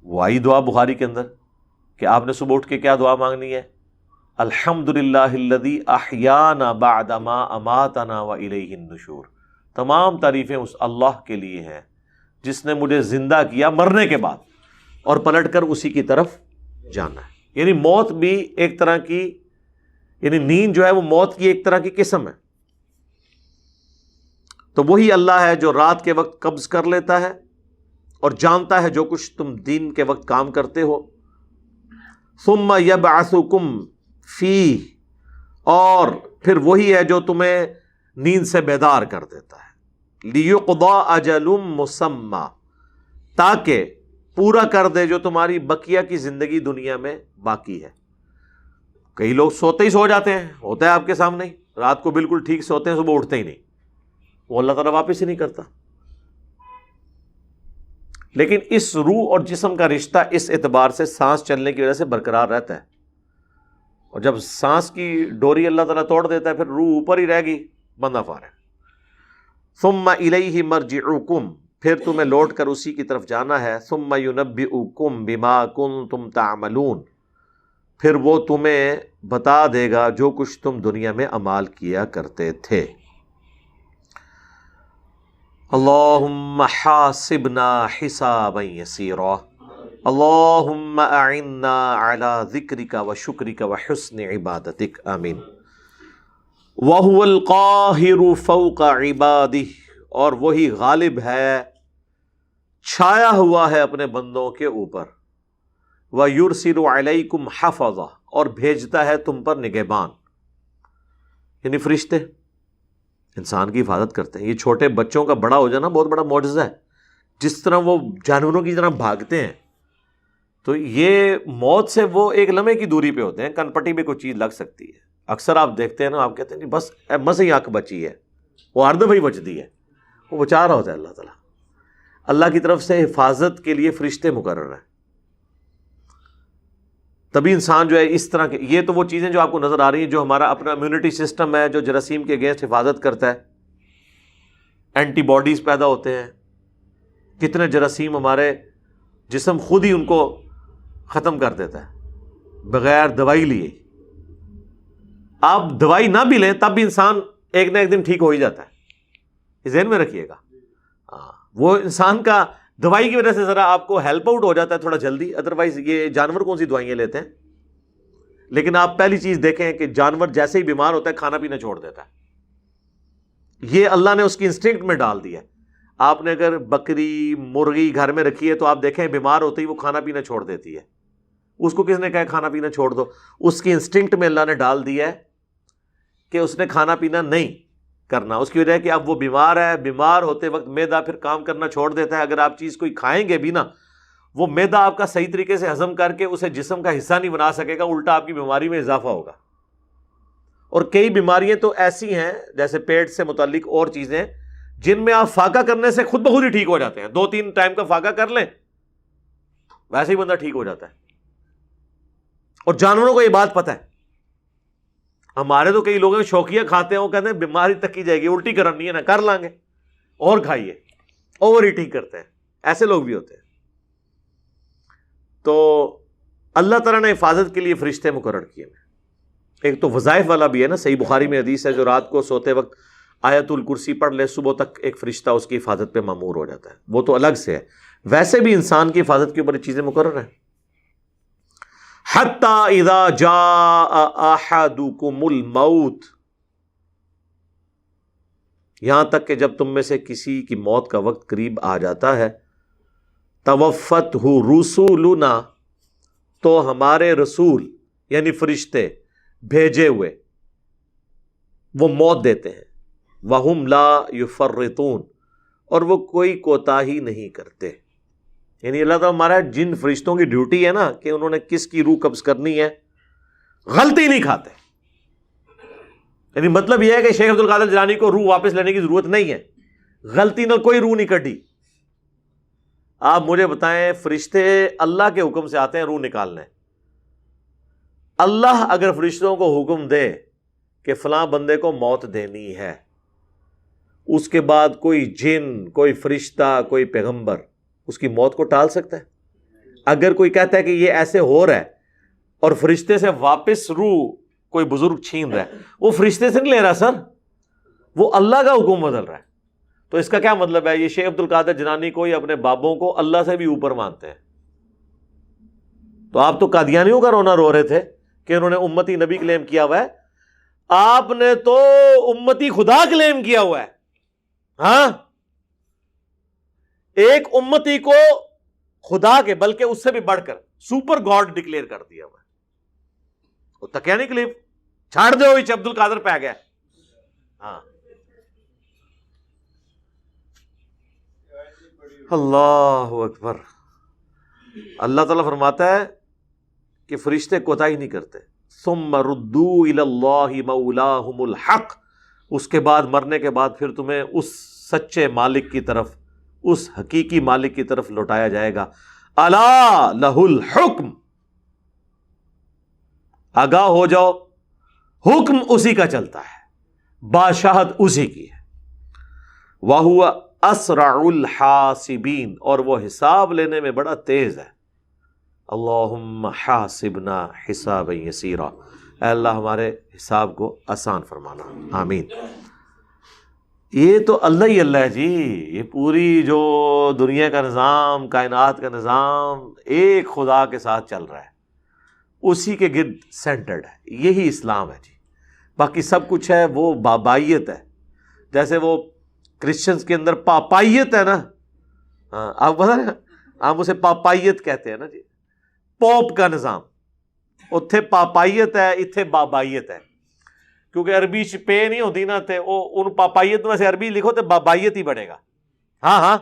وہ آئی دعا بخاری کے اندر کہ آپ نے صبح اٹھ کے کیا دعا مانگنی ہے؟ الحمدللہ الذی احیانا بعد ما اماتنا والیہ النشور، تمام تعریفیں اس اللہ کے لیے ہیں جس نے مجھے زندہ کیا مرنے کے بعد، اور پلٹ کر اسی کی طرف جانا ہے۔ یعنی موت بھی ایک طرح کی، یعنی نیند جو ہے وہ موت کی ایک طرح کی قسم ہے۔ تو وہی اللہ ہے جو رات کے وقت قبض کر لیتا ہے اور جانتا ہے جو کچھ تم دن کے وقت کام کرتے ہو۔ ثم یبعثکم فیہ، اور پھر وہی ہے جو تمہیں نیند سے بیدار کر دیتا ہے۔ لیقضی اجل مسمی، تاکہ پورا کر دے جو تمہاری بقیہ کی زندگی دنیا میں باقی ہے۔ کئی لوگ سوتے ہی سو جاتے ہیں، ہوتا ہے آپ کے سامنے ہی، رات کو بالکل ٹھیک سوتے ہیں، صبح اٹھتے ہی نہیں، وہ اللہ تعالیٰ واپس ہی نہیں کرتا۔ لیکن اس روح اور جسم کا رشتہ اس اعتبار سے سانس چلنے کی وجہ سے برقرار رہتا ہے، اور جب سانس کی ڈوری اللہ تعالیٰ توڑ دیتا ہے پھر روح اوپر ہی رہ گئی، بندہ فارغ۔ ثم الیہ مرجعکم، پھر تمہیں لوٹ کر اسی کی طرف جانا ہے۔ ثم ینبئکم بما کنتم تعملون، پھر وہ تمہیں بتا دے گا جو کچھ تم دنیا میں اعمال کیا کرتے تھے۔ اللہم حاسبنا حسابا یسیرا، اللہم اعنا علی ذکرک و شکرک و حسن عبادتک، آمین۔ وَهُوَ الْقَاهِرُ فَوْقَ عِبَادِهِ، اور وہی غالب ہے، چھایا ہوا ہے اپنے بندوں کے اوپر۔ وَيُرْسِلُ عَلَيْكُمْ حَفَظًا، اور بھیجتا ہے تم پر نگہبان، یعنی فرشتے انسان کی حفاظت کرتے ہیں۔ یہ چھوٹے بچوں کا بڑا ہو جانا بہت بڑا معجزہ ہے۔ جس طرح وہ جانوروں کی طرح بھاگتے ہیں، تو یہ موت سے وہ ایک لمحے کی دوری پہ ہوتے ہیں، کن پٹی میں کوئی چیز لگ سکتی ہے. اکثر آپ دیکھتے ہیں نا، آپ کہتے ہیں جی بس ہی آنکھ بچی ہے، وہ ہر دفعہ ہی بچتی ہے، وہ بچا رہا ہوتا ہے اللہ تعالیٰ. اللہ کی طرف سے حفاظت کے لیے فرشتے مقرر ہیں. تبھی انسان جو ہے اس طرح کے، یہ تو وہ چیزیں جو آپ کو نظر آ رہی ہیں جو ہمارا اپنا امیونٹی سسٹم ہے، جو جراثیم کے اگینسٹ حفاظت کرتا ہے، اینٹی باڈیز پیدا ہوتے ہیں. کتنے جراثیم ہمارے جسم خود ہی ان کو ختم کر دیتا ہے بغیر دوائی لیے. آپ دوائی نہ بھی لیں تب بھی انسان ایک نہ ایک دن ٹھیک ہو ہی جاتا ہے، یہ ذہن میں رکھیے گا. وہ انسان کا دوائی کی وجہ سے ذرا آپ کو ہیلپ آؤٹ ہو جاتا ہے تھوڑا جلدی، ادروائز یہ جانور کون سی دوائیاں لیتے ہیں. لیکن آپ پہلی چیز دیکھیں کہ جانور جیسے ہی بیمار ہوتا ہے کھانا پینا چھوڑ دیتا ہے. یہ اللہ نے اس کی انسٹنکٹ میں ڈال دیا ہے. آپ نے اگر بکری مرغی گھر میں رکھی ہے تو آپ دیکھیں بیمار ہوتے ہی وہ کھانا پینا چھوڑ دیتی ہے. اس کو کس نے کہا کھانا پینا چھوڑ دو؟ اس کی انسٹنکٹ میں اللہ نے ڈال دیا ہے کہ اس نے کھانا پینا نہیں کرنا. اس کی وجہ ہے کہ اب وہ بیمار ہے، بیمار ہوتے وقت معدہ پھر کام کرنا چھوڑ دیتا ہے. اگر آپ چیز کوئی کھائیں گے بھی نا، وہ معدہ آپ کا صحیح طریقے سے ہضم کر کے اسے جسم کا حصہ نہیں بنا سکے گا، الٹا آپ کی بیماری میں اضافہ ہوگا. اور کئی بیماریاں تو ایسی ہیں جیسے پیٹ سے متعلق اور چیزیں جن میں آپ فاقہ کرنے سے خود بخود ہی ٹھیک ہو جاتے ہیں. 2-3 ٹائم کا فاقہ کر لیں ویسے ہی بندہ ٹھیک ہو جاتا ہے. اور جانوروں کو یہ بات پتہ ہے. ہمارے تو کئی لوگ شوقیہ کھاتے ہیں، وہ کہتے ہیں بیماری تک کی جائے گی، الٹی کرنی ہے نا کر لیں گے اور کھائیے، اوور ایٹنگ کرتے ہیں. ایسے لوگ بھی ہوتے ہیں. تو اللہ تعالیٰ نے حفاظت کے لیے فرشتے مقرر کیے ہیں. ایک تو وظائف والا بھی ہے نا، صحیح بخاری میں حدیث ہے جو رات کو سوتے وقت آیت الکرسی پڑھ لے صبح تک ایک فرشتہ اس کی حفاظت پہ مامور ہو جاتا ہے. وہ تو الگ سے ہے. ویسے بھی انسان کی حفاظت کے اوپر یہ چیزیں مقرر ہیں. حتی اذا جاء احدکم الموت، یہاں تک کہ جب تم میں سے کسی کی موت کا وقت قریب آ جاتا ہے، توفتہ رسولنا، تو ہمارے رسول یعنی فرشتے بھیجے ہوئے وہ موت دیتے ہیں. وہم لا یفرطون، اور وہ کوئی کوتاہی نہیں کرتے. یعنی اللہ تعالیٰ ہمارا جن فرشتوں کی ڈیوٹی ہے نا کہ انہوں نے کس کی روح قبض کرنی ہے، غلطی نہیں کھاتے. یعنی مطلب یہ ہے کہ شیخ عبد القادر جیلانی کو روح واپس لینے کی ضرورت نہیں ہے، غلطی نہ کوئی روح نہیں کٹی. آپ مجھے بتائیں، فرشتے اللہ کے حکم سے آتے ہیں روح نکالنے. اللہ اگر فرشتوں کو حکم دے کہ فلاں بندے کو موت دینی ہے، اس کے بعد کوئی جن، کوئی فرشتہ، کوئی پیغمبر اس کی موت کو ٹال سکتا ہے؟ اگر کوئی کہتا ہے کہ یہ ایسے ہو رہا ہے اور فرشتے سے واپس روح کوئی بزرگ چھین رہا ہے، وہ فرشتے سے نہیں لے رہا سر، وہ اللہ کا حکم بدل رہا ہے. تو اس کا کیا مطلب ہے؟ یہ شیخ عبد القادر جیلانی کو یا اپنے بابوں کو اللہ سے بھی اوپر مانتے ہیں. تو آپ تو قادیانیوں کا رونا رو رہے تھے کہ انہوں نے امتی نبی کلیم کیا ہوا ہے. آپ نے تو امتی خدا کلیم کیا ہوا ہے. ہاں، ایک امتی کو خدا کے بلکہ اس سے بھی بڑھ کر سپر گاڈ ڈکلیئر کر دیا ہوا ہے. وہ تکیا نہیں کلیم چھاڑ دے ہوئی عبد القادر پہ گیا. ہاں، اللہ اکبر. اللہ تعالیٰ فرماتا ہے کہ فرشتے کوتاہی نہیں کرتے. ثم ردوا الی اللہ مولاہم الحق، اس کے بعد مرنے کے بعد پھر تمہیں اس سچے مالک کی طرف، اس حقیقی مالک کی طرف لوٹایا جائے گا. الا لہ الحکم، آگاہ ہو جاؤ، حکم اسی کا چلتا ہے، بادشاہت اسی کی ہے. وَهُوَ اسرع الحاسبین، اور وہ حساب لینے میں بڑا تیز ہے. اللہم حاسبنا حسابا یسیرا، اے اللہ ہمارے حساب کو آسان فرمانا، آمین. یہ تو اللہ ہی اللہ ہے جی. یہ پوری جو دنیا کا نظام، کائنات کا نظام ایک خدا کے ساتھ چل رہا ہے، اسی کے گرد سینٹرڈ ہے. یہی اسلام ہے جی. باقی سب کچھ ہے وہ بابائیت ہے. جیسے وہ کرسچنز کے اندر پاپائیت ہے نا، ہاں آپ پتہ نا، آپ اسے پاپائیت کہتے ہیں نا جی، پوپ کا نظام. اتھے پاپائیت ہے، اتھے بابائیت ہے. کیونکہ عربی پے نہیں ہوتی نا، تے ان پاپائیت میں سے عربی لکھو تو بابائیت ہی بنے گا. ہاں ہاں،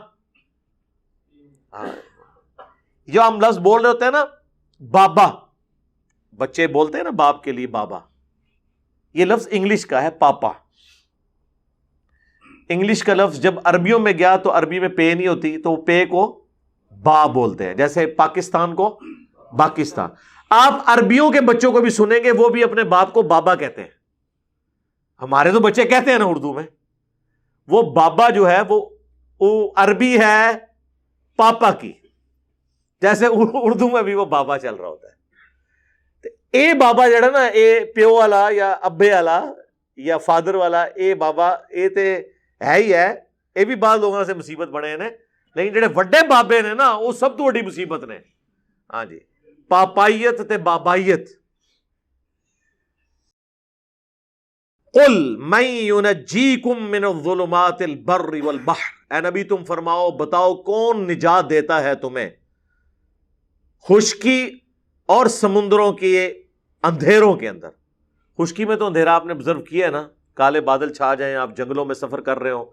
جو ہم لفظ بول رہے ہوتے ہیں نا بابا، بچے بولتے ہیں نا باپ کے لیے بابا، یہ لفظ انگلش کا ہے پاپا. انگلش کا لفظ جب عربیوں میں گیا تو عربی میں پے نہیں ہوتی تو وہ پے کو با بولتے ہیں، جیسے پاکستان کو پاکستان. آپ عربیوں کے بچوں کو بھی سنیں گے وہ بھی اپنے باپ کو بابا کہتے ہیں. ہمارے تو بچے کہتے ہیں نا اردو میں، وہ بابا جو ہے وہ عربی ہے پاپا کی، جیسے اردو میں بھی وہ بابا چل رہا ہوتا ہے. اے بابا جڑا نا اے پیو والا یا ابے والا یا فادر والا اے بابا اے تے ہے ہی ہے، اے بھی بعض لوگوں سے مصیبت بنے نے، لیکن جڑے وڈے بابے نے نا وہ سب تو بڑی مصیبت نے. ہاں جی، پاپائیت تے بابائیت. قل من ینجیکم من الظلمات البر والبحر، اے نبی تم فرماؤ بتاؤ کون نجات دیتا ہے تمہیں خشکی اور سمندروں کے اندھیروں کے اندر. خشکی میں تو اندھیرا آپ نے آبزرو کیا ہے نا، کالے بادل چھا جائیں، آپ جنگلوں میں سفر کر رہے ہو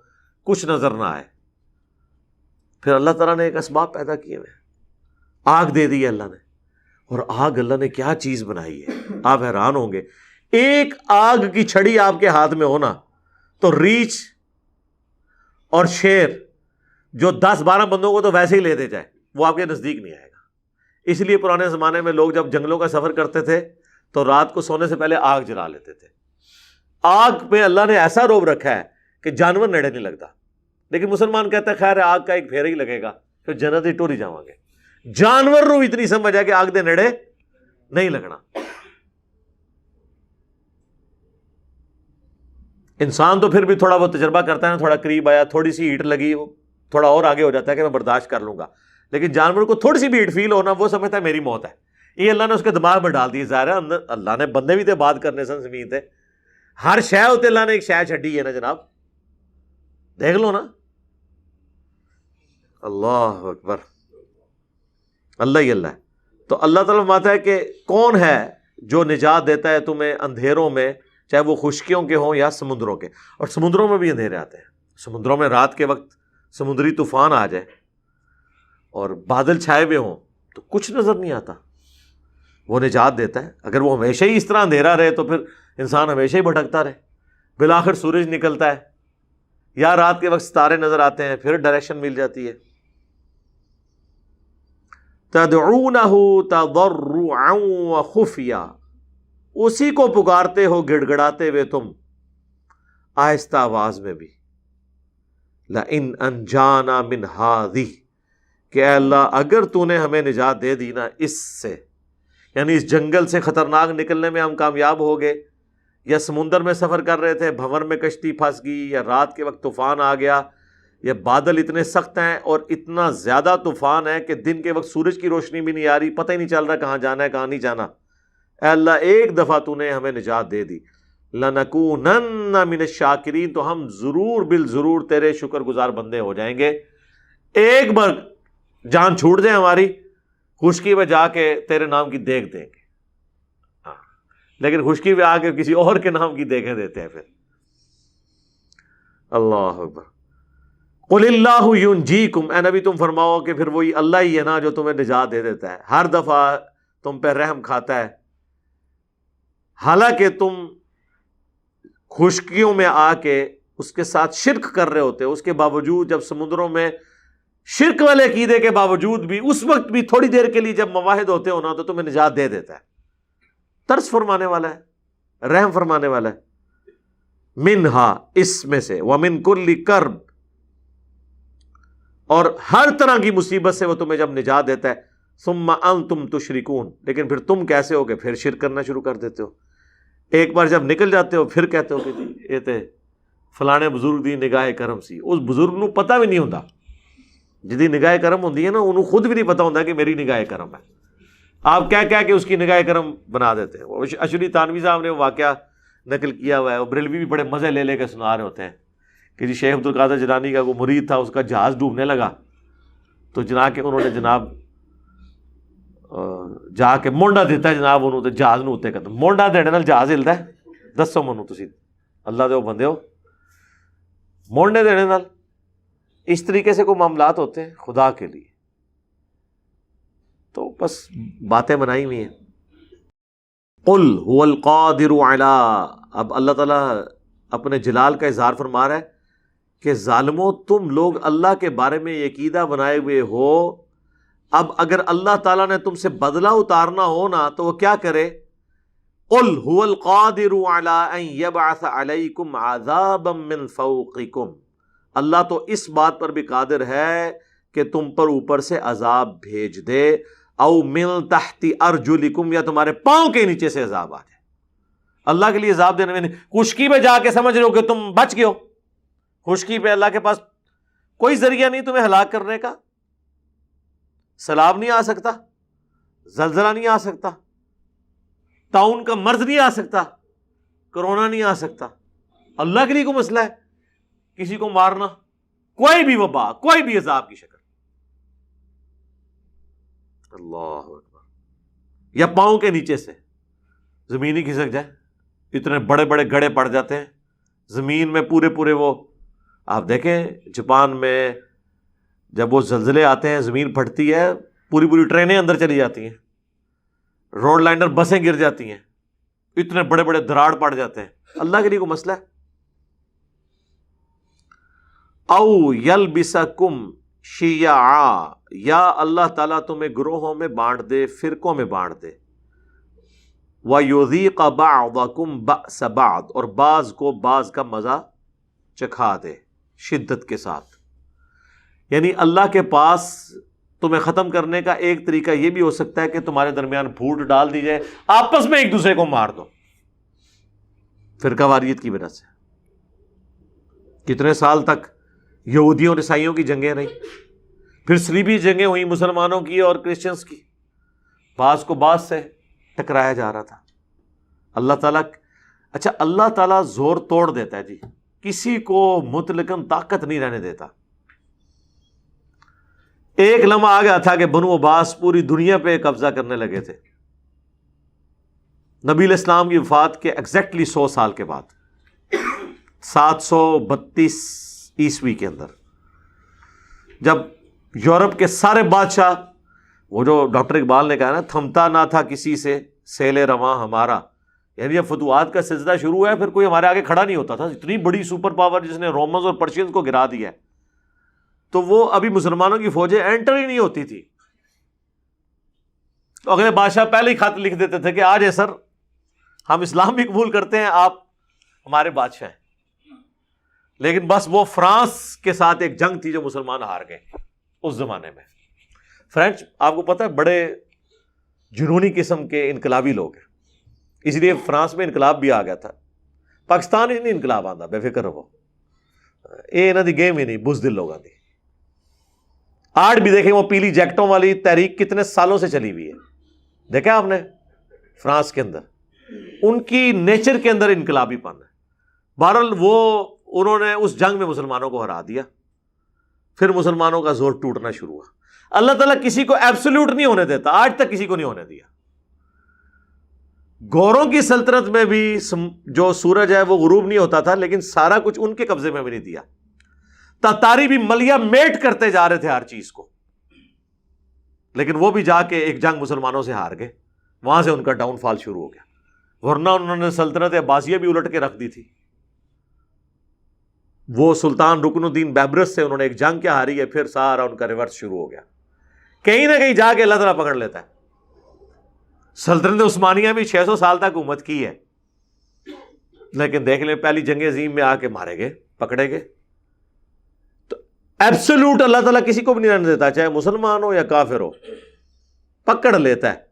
کچھ نظر نہ آئے، پھر اللہ تعالیٰ نے ایک اسباب پیدا کیے ہوئے، آگ دے دی ہے اللہ نے. اور آگ اللہ نے کیا چیز بنائی ہے، آپ حیران ہوں گے. ایک آگ کی چھڑی آپ کے ہاتھ میں ہونا تو ریچھ اور شیر جو 10-12 بندوں کو تو ویسے ہی لے دے جائے وہ آپ کے نزدیک نہیں آئے گا. اس لیے پرانے زمانے میں لوگ جب جنگلوں کا سفر کرتے تھے تو رات کو سونے سے پہلے آگ جلا لیتے تھے. آگ پہ اللہ نے ایسا روب رکھا ہے کہ جانور نیڑے نہیں لگتا. لیکن مسلمان کہتا ہے خیر آگ کا ایک پھیرا ہی لگے گا پھر جنت ہی ٹوری جاؤں گے. جانور رو اتنی سمجھ ہے کہ آگ دے نیڑے نہیں لگنا. انسان تو پھر بھی تھوڑا بہت تجربہ کرتا ہے، تھوڑا قریب آیا، تھوڑی سی ہیٹ لگی، تھوڑا اور آگے ہو جاتا ہے کہ میں برداشت کر لوں گا. لیکن جانور کو تھوڑی سی بھی ہیٹ فیل ہونا وہ سمجھتا ہے میری موت ہے. یہ اللہ نے اس کے دماغ میں ڈال دی. ظاہر ہے اللہ نے بندے بھی تھے بات کرنے سے زمین تھے، ہر شے ہوتے اللہ نے ایک شے چھڈی ہے نا جناب، دیکھ لو نا. اللہ اکبر، اللہ ہی اللہ ہے. تو اللہ تعالیٰ فرماتا ہے کہ کون ہے جو نجات دیتا ہے تمہیں اندھیروں میں، چاہے وہ خشکیوں کے ہوں یا سمندروں کے. اور سمندروں میں بھی اندھیرے آتے ہیں. سمندروں میں رات کے وقت سمندری طوفان آ جائے اور بادل چھائے ہوئے ہوں تو کچھ نظر نہیں آتا، وہ نجات دیتا ہے. اگر وہ ہمیشہ ہی اس طرح اندھیرا رہے تو پھر انسان ہمیشہ ہی بھٹکتا رہے. بالآخر سورج نکلتا ہے یا رات کے وقت ستارے نظر آتے ہیں، پھر ڈائریکشن مل جاتی ہے. تدعونہ تضرعا وخفیا، اسی کو پکارتے ہو گڑ گڑاتے ہوئے تم آہستہ آواز میں بھی. لئن انجانا من ہذہ، کہ اے اللہ اگر تو نے ہمیں نجات دے دی نا اس سے، یعنی اس جنگل سے خطرناک نکلنے میں ہم کامیاب ہو گئے، یا سمندر میں سفر کر رہے تھے بھنور میں کشتی پھنس گئی، یا رات کے وقت طوفان آ گیا، یا بادل اتنے سخت ہیں اور اتنا زیادہ طوفان ہے کہ دن کے وقت سورج کی روشنی بھی نہیں آ رہی، پتہ ہی نہیں چل رہا کہاں جانا ہے کہاں نہیں جانا. اے اللہ ایک دفعہ تو نے ہمیں نجات دے دی، لَنَكُونَنَّ مِنَ الشَّاكِرِينَ، تو ہم ضرور بالضرور تیرے شکر گزار بندے ہو جائیں گے. ایک بار جان چھوٹ جائے ہماری، خشکی میں جا کے تیرے نام کی دیکھ دیں گے. ہاں، لیکن خشکی میں آ کے کسی اور کے نام کی دیکھیں دیتے ہیں پھر. اللہ اکبر. قُلِ اللَّهُ يُنْجِيكُمْ، اے نبی تم فرماؤ کہ پھر وہی اللہ ہی ہے نا جو تمہیں نجات دے دیتا ہے، ہر دفعہ تم پہ رحم کھاتا ہے. حالانکہ تم خشکیوں میں آ کے اس کے ساتھ شرک کر رہے ہوتے، اس کے باوجود جب سمندروں میں شرک والے عقیدے کے باوجود بھی اس وقت بھی تھوڑی دیر کے لیے جب مواحد ہوتے ہو نا تو تمہیں نجات دے دیتا ہے. ترس فرمانے والا ہے، رحم فرمانے والا ہے. منہا، اس میں سے، ومن کل کرب، اور ہر طرح کی مصیبت سے وہ تمہیں جب نجات دیتا ہے. ثم انتم تشرکون، لیکن پھر تم کیسے ہو کہ پھر شرک کرنا شروع کر دیتے ہو. ایک بار جب نکل جاتے ہو پھر کہتے ہو کہ جی یہ تے فلانے بزرگ دی نگاہ کرم سی. اس بزرگ نو پتہ بھی نہیں ہوتا، جدی نگاہ کرم ہوندی ہے نا انہوں خود بھی نہیں پتہ ہوتا کہ میری نگاہ کرم ہے. آپ کہہ کے اس کی نگاہ کرم بنا دیتے ہیں. اشری تانوی صاحب نے وہ واقعہ نقل کیا ہوا ہے، وہ بریلوی بھی بڑے مزے لے لے کے سنا رہے ہوتے ہیں کہ جی شیخ عبد القادر جیلانی کا وہ مرید تھا، اس کا جہاز ڈوبنے لگا تو جناب کہ انہوں نے جناب جا کے مونڈا دیتا ہے جناب انہوں تے جہاز نو اتنے کرتا. مونڈا دینے نال جہاز ہلدا ہے؟ دسو منو تسی اللہ دے وہ بندے ہو، مونڈے دینے نال اس طریقے سے کوئی معاملات ہوتے ہیں خدا کے لیے. تو بس باتیں بنائی ہوئی ہیں. قل هو القادر علی، اب اللہ تعالیٰ اپنے جلال کا اظہار فرما رہا ہے کہ ظالموں تم لوگ اللہ کے بارے میں یہ عقیدہ بنائے ہوئے ہو، اب اگر اللہ تعالیٰ نے تم سے بدلہ اتارنا ہو نا تو وہ کیا کرے؟ قل هو القادر علی ان یبعث علیکم عذابا من فوقکم، اللہ تو اس بات پر بھی قادر ہے کہ تم پر اوپر سے عذاب بھیج دے، او من تحت ارجلکم، یا تمہارے پاؤں کے نیچے سے عذاب آ جائے. اللہ کے لیے عذاب دینے میں نہیں، خشکی پہ جا کے سمجھ رہے ہو کہ تم بچ گئے ہو. خشکی پہ اللہ کے پاس کوئی ذریعہ نہیں تمہیں ہلاک کرنے کا، سیلاب نہیں آ سکتا، زلزلہ نہیں آ سکتا، طاعون کا مرض نہیں آ سکتا، کرونا نہیں آ سکتا. اللہ کے لیے کوئی مسئلہ ہے کسی کو مارنا؟ کوئی بھی وبا، کوئی بھی عذاب کی شکل. اللہ اکبر. یا پاؤں کے نیچے سے زمین ہی کھسک جائے، اتنے بڑے بڑے گڑھے پڑ جاتے ہیں زمین میں پورے وہ. آپ دیکھیں جاپان میں جب وہ زلزلے آتے ہیں زمین پھٹتی ہے، پوری ٹرینیں اندر چلی جاتی ہیں، روڈ لائنر بسیں گر جاتی ہیں، اتنے بڑے بڑے دراڑ پڑ جاتے ہیں. اللہ کے لیے کوئی مسئلہ ہے؟ او یلبسکم شیعا، یا اللہ تعالیٰ تمہیں گروہوں میں بانٹ دے، فرقوں میں بانٹ دے. وَيُذِيقَ بَعْضَكُمْ بَأْسَ بَعْضٍ، اور بعض کو بعض کا مزہ چکھا دے شدت کے ساتھ. یعنی اللہ کے پاس تمہیں ختم کرنے کا ایک طریقہ یہ بھی ہو سکتا ہے کہ تمہارے درمیان پھوٹ ڈال دی جائے، آپس میں ایک دوسرے کو مار دو فرقہ واریت کی وجہ سے. کتنے سال تک یہودیوں اور عیسائیوں کی جنگیں رہیں، پھر صلیبی جنگیں ہوئی مسلمانوں کی اور کرسچنس کی، بعض کو بعض سے ٹکرایا جا رہا تھا. اللہ تعالیٰ، اچھا اللہ تعالیٰ زور توڑ دیتا ہے جی، کسی کو مطلقاً طاقت نہیں رہنے دیتا. ایک لمحہ آ گیا تھا کہ بنو عباس پوری دنیا پہ قبضہ کرنے لگے تھے. نبی علیہ السلام کی وفات کے ایگزیکٹلی 100 سال کے بعد 732 عیسوی کے اندر، جب یورپ کے سارے بادشاہ، وہ جو ڈاکٹر اقبال نے کہا نا، تھمتا نہ تھا کسی سے سیل رواں ہمارا، یعنی جب فتوحات کا سلسلہ شروع ہوا ہے پھر کوئی ہمارے آگے کھڑا نہیں ہوتا تھا. اتنی بڑی سپر پاور جس نے رومنز اور پرشینز کو گرا دیا ہے، تو وہ ابھی مسلمانوں کی فوجیں انٹر ہی نہیں ہوتی تھی. تو اگلے بادشاہ پہلے ہی خط لکھ دیتے تھے کہ آ جائے سر، ہم اسلام بھی قبول کرتے ہیں، آپ ہمارے بادشاہ ہیں. لیکن بس وہ فرانس کے ساتھ ایک جنگ تھی جو مسلمان ہار گئے اس زمانے میں. فرینچ آپ کو پتہ ہے بڑے جنونی قسم کے انقلابی لوگ ہیں، اس لیے فرانس میں انقلاب بھی آ گیا تھا. پاکستان ہی نہیں انقلاب آتا، بے فکر رہو، یہ انہوں دی گیم ہی نہیں، بزدل لوگوں دی. آج بھی دیکھیں وہ پیلی جیکٹوں والی تحریک کتنے سالوں سے چلی ہوئی ہے، دیکھا آپ نے فرانس کے اندر، ان کی نیچر کے اندر انقلابی پن ہے. بہرحال وہ انہوں نے اس جنگ میں مسلمانوں کو ہرا دیا، پھر مسلمانوں کا زور ٹوٹنا شروع ہوا. اللہ تعالیٰ کسی کو ایبسولوٹ نہیں ہونے دیتا، آج تک کسی کو نہیں ہونے دیا. گوروں کی سلطنت میں بھی جو سورج ہے وہ غروب نہیں ہوتا تھا، لیکن سارا کچھ ان کے قبضے میں بھی نہیں دیا. تاتاری بھی ملیا میٹ کرتے جا رہے تھے ہر چیز کو، لیکن وہ بھی جا کے ایک جنگ مسلمانوں سے ہار گئے، وہاں سے ان کا ڈاؤن فال شروع ہو گیا. ورنہ انہوں نے سلطنت عباسیہ بھی الٹ کے رکھ دی تھی. وہ سلطان رکن الدین بیبرس سے انہوں نے ایک جنگ کیا ہاری ہے، پھر سارا ان کا ریورس شروع ہو گیا. کہیں نہ کہیں جا کے اللہ تعالیٰ پکڑ لیتا ہے. سلطنت عثمانیہ بھی 600 سال تک حکومت کی ہے، لیکن دیکھ لیں پہلی جنگ عظیم میں آ کے مارے گئے، پکڑے گئے. تو ایبسولوٹ اللہ تعالیٰ کسی کو بھی نہیں رہنے دیتا، چاہے مسلمان ہو یا کافر ہو، پکڑ لیتا ہے.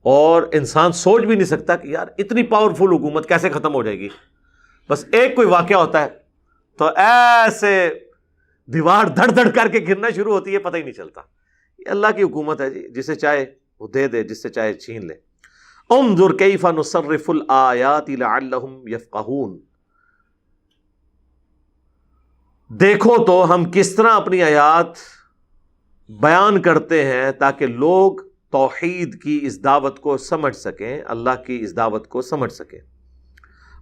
اور انسان سوچ بھی نہیں سکتا کہ یار اتنی پاورفل حکومت کیسے ختم ہو جائے گی. بس ایک کوئی واقعہ ہوتا ہے تو ایسے دیوار دھڑ دھڑ کر کے گرنا شروع ہوتی ہے، پتہ ہی نہیں چلتا. یہ اللہ کی حکومت ہے جی، جسے چاہے وہ دے دے، جس سے چاہے چھین لے. انظر کیف نصرف الآیات لعلہم یفقہون، دیکھو تو ہم کس طرح اپنی آیات بیان کرتے ہیں تاکہ لوگ توحید کی اس دعوت کو سمجھ سکیں، اللہ کی اس دعوت کو سمجھ سکیں.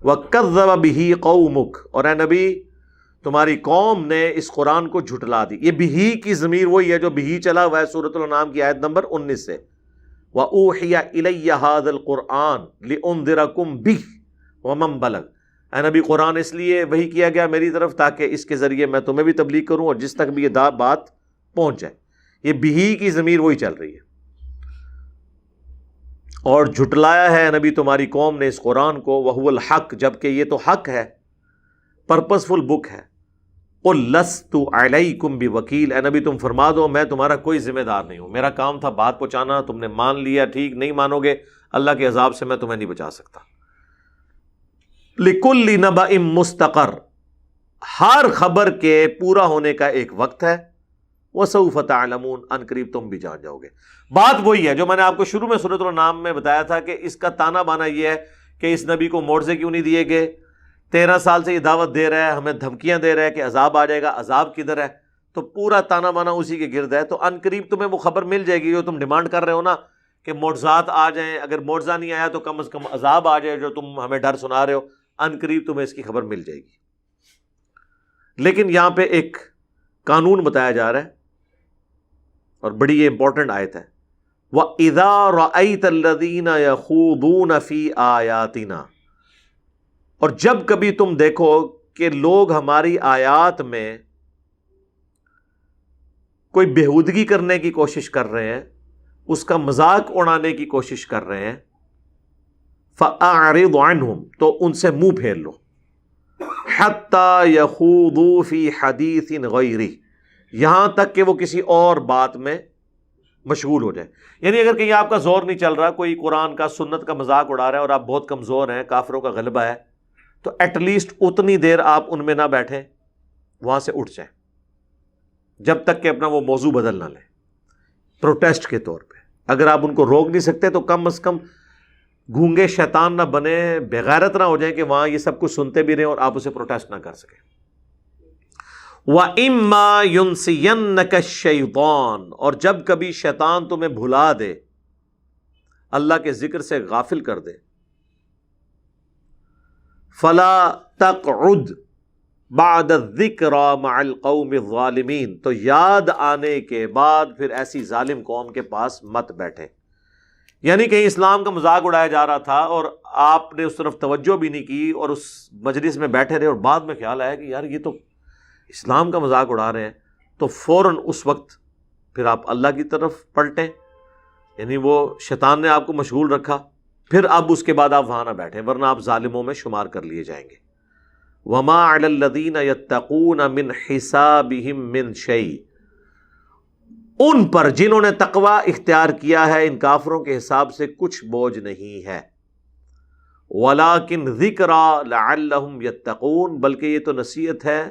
وَكَذَّبَ بِهِ قَوْمُكَ، اور اے نبی تمہاری قوم نے اس قرآن کو جھٹلا دی. یہ بہی کی ضمیر وہی ہے جو بہی چلا ہوا ہے سورۃ الانعام کی آیت نمبر 19 سے. وَأُوحِيَ إِلَيَّ هَذَا الْقُرْآنُ لِأُنذِرَكُم بِهِ وَمَن بَلَغَ. اے نبی قرآن اس لیے وحی کیا گیا میری طرف تاکہ اس کے ذریعے میں تمہیں بھی تبلیغ کروں اور جس تک بھی یہ بات پہنچ جائے. یہ بہی کی ضمیر وہی چل رہی ہے. اور جھٹلایا ہے نبی تمہاری قوم نے اس قرآن کو وَهُوَ الْحَقُّ، جبکہ یہ تو حق ہے، پرپسفل بک ہے. قُل لَسْتُ عَلَيْكُمْ بِوَكِيلٍ، اے نبی تم فرما دو میں تمہارا کوئی ذمہ دار نہیں ہوں، میرا کام تھا بات پہنچانا، تم نے مان لیا ٹھیک، نہیں مانو گے اللہ کے عذاب سے میں تمہیں نہیں بچا سکتا. لِكُلِّ نَبَإٍ مُسْتَقَرٌّ، ہر خبر کے پورا ہونے کا ایک وقت ہے. وَسَوْفَ تَعْلَمُونَ، ان قریب تم بھی جان جاؤ گے. بات وہی ہے جو میں نے آپ کو شروع میں سورۃ الانعام میں بتایا تھا کہ اس کا تانا بانا یہ ہے کہ اس نبی کو معجزے کیوں نہیں دیے گئے. 13 سال سے یہ دعوت دے رہا ہے، ہمیں دھمکیاں دے رہا ہے کہ عذاب آ جائے گا، عذاب کدھر ہے؟ تو پورا تانا بانا اسی کے گرد ہے. تو ان قریب تمہیں وہ خبر مل جائے گی جو تم ڈیمانڈ کر رہے ہو نا کہ معجزات آ جائیں. اگر معجزہ نہیں آیا تو کم از کم عذاب آ جائے جو تم ہمیں ڈر سنا رہے ہو. ان قریب تمہیں اس کی خبر مل جائے گی. لیکن یہاں پہ ایک قانون بتایا جا رہا ہے اور بڑی یہ امپورٹنٹ آیت ہے. وَإِذَا رَأَيْتَ الَّذِينَ يَخُوضُونَ فِي آيَاتِنَا، اور جب کبھی تم دیکھو کہ لوگ ہماری آیات میں کوئی بےہودگی کرنے کی کوشش کر رہے ہیں، اس کا مذاق اڑانے کی کوشش کر رہے ہیں، فَأَعْرِضْ عَنْهُمْ، تو ان سے منہ پھیر لو. حَتَّى يَخُوضُوا فِي حَدِيثٍ غَيْرِهِ، یہاں تک کہ وہ کسی اور بات میں مشغول ہو جائے. یعنی اگر کہیں آپ کا زور نہیں چل رہا، کوئی قرآن کا سنت کا مذاق اڑا رہا ہے اور آپ بہت کمزور ہیں، کافروں کا غلبہ ہے، تو ایٹ لیسٹ اتنی دیر آپ ان میں نہ بیٹھیں، وہاں سے اٹھ جائیں جب تک کہ اپنا وہ موضوع بدل نہ لیں پروٹیسٹ کے طور پہ. اگر آپ ان کو روک نہیں سکتے تو کم از کم گونگے شیطان نہ بنے، بےغیرت نہ ہو جائیں کہ وہاں یہ سب کچھ سنتے بھی رہیں اور آپ اسے پروٹیسٹ نہ کر سکیں. وَإِمَّا يُنْسِيَنَّكَ الشَّيْطَانُ، اور جب کبھی شیطان تمہیں بھلا دے، اللہ کے ذکر سے غافل کر دے، فَلَا تَقْعُدْ بَعْدَ الذِّكْرَى مَعَ الْقَوْمِ الظَّالِمِينَ، تو یاد آنے کے بعد پھر ایسی ظالم قوم کے پاس مت بیٹھے. یعنی کہیں اسلام کا مذاق اڑایا جا رہا تھا اور آپ نے اس طرف توجہ بھی نہیں کی اور اس مجلس میں بیٹھے رہے اور بعد میں خیال آیا کہ یار یہ تو اسلام کا مذاق اڑا رہے ہیں، تو فوراً اس وقت پھر آپ اللہ کی طرف پلٹیں. یعنی وہ شیطان نے آپ کو مشغول رکھا، پھر اب اس کے بعد آپ وہاں نہ بیٹھیں ورنہ آپ ظالموں میں شمار کر لیے جائیں گے. وَمَا عَلَى الَّذِينَ يَتَّقُونَ مِنْ حِسَابِهِمْ مِنْ شَيْءٍ، ان پر جنہوں نے تقوی اختیار کیا ہے ان کافروں کے حساب سے کچھ بوجھ نہیں ہے. وَلَكِنْ ذِكْرَى لَعَلَّهُمْ يَتَّقُونَ، بلکہ یہ تو نصیحت ہے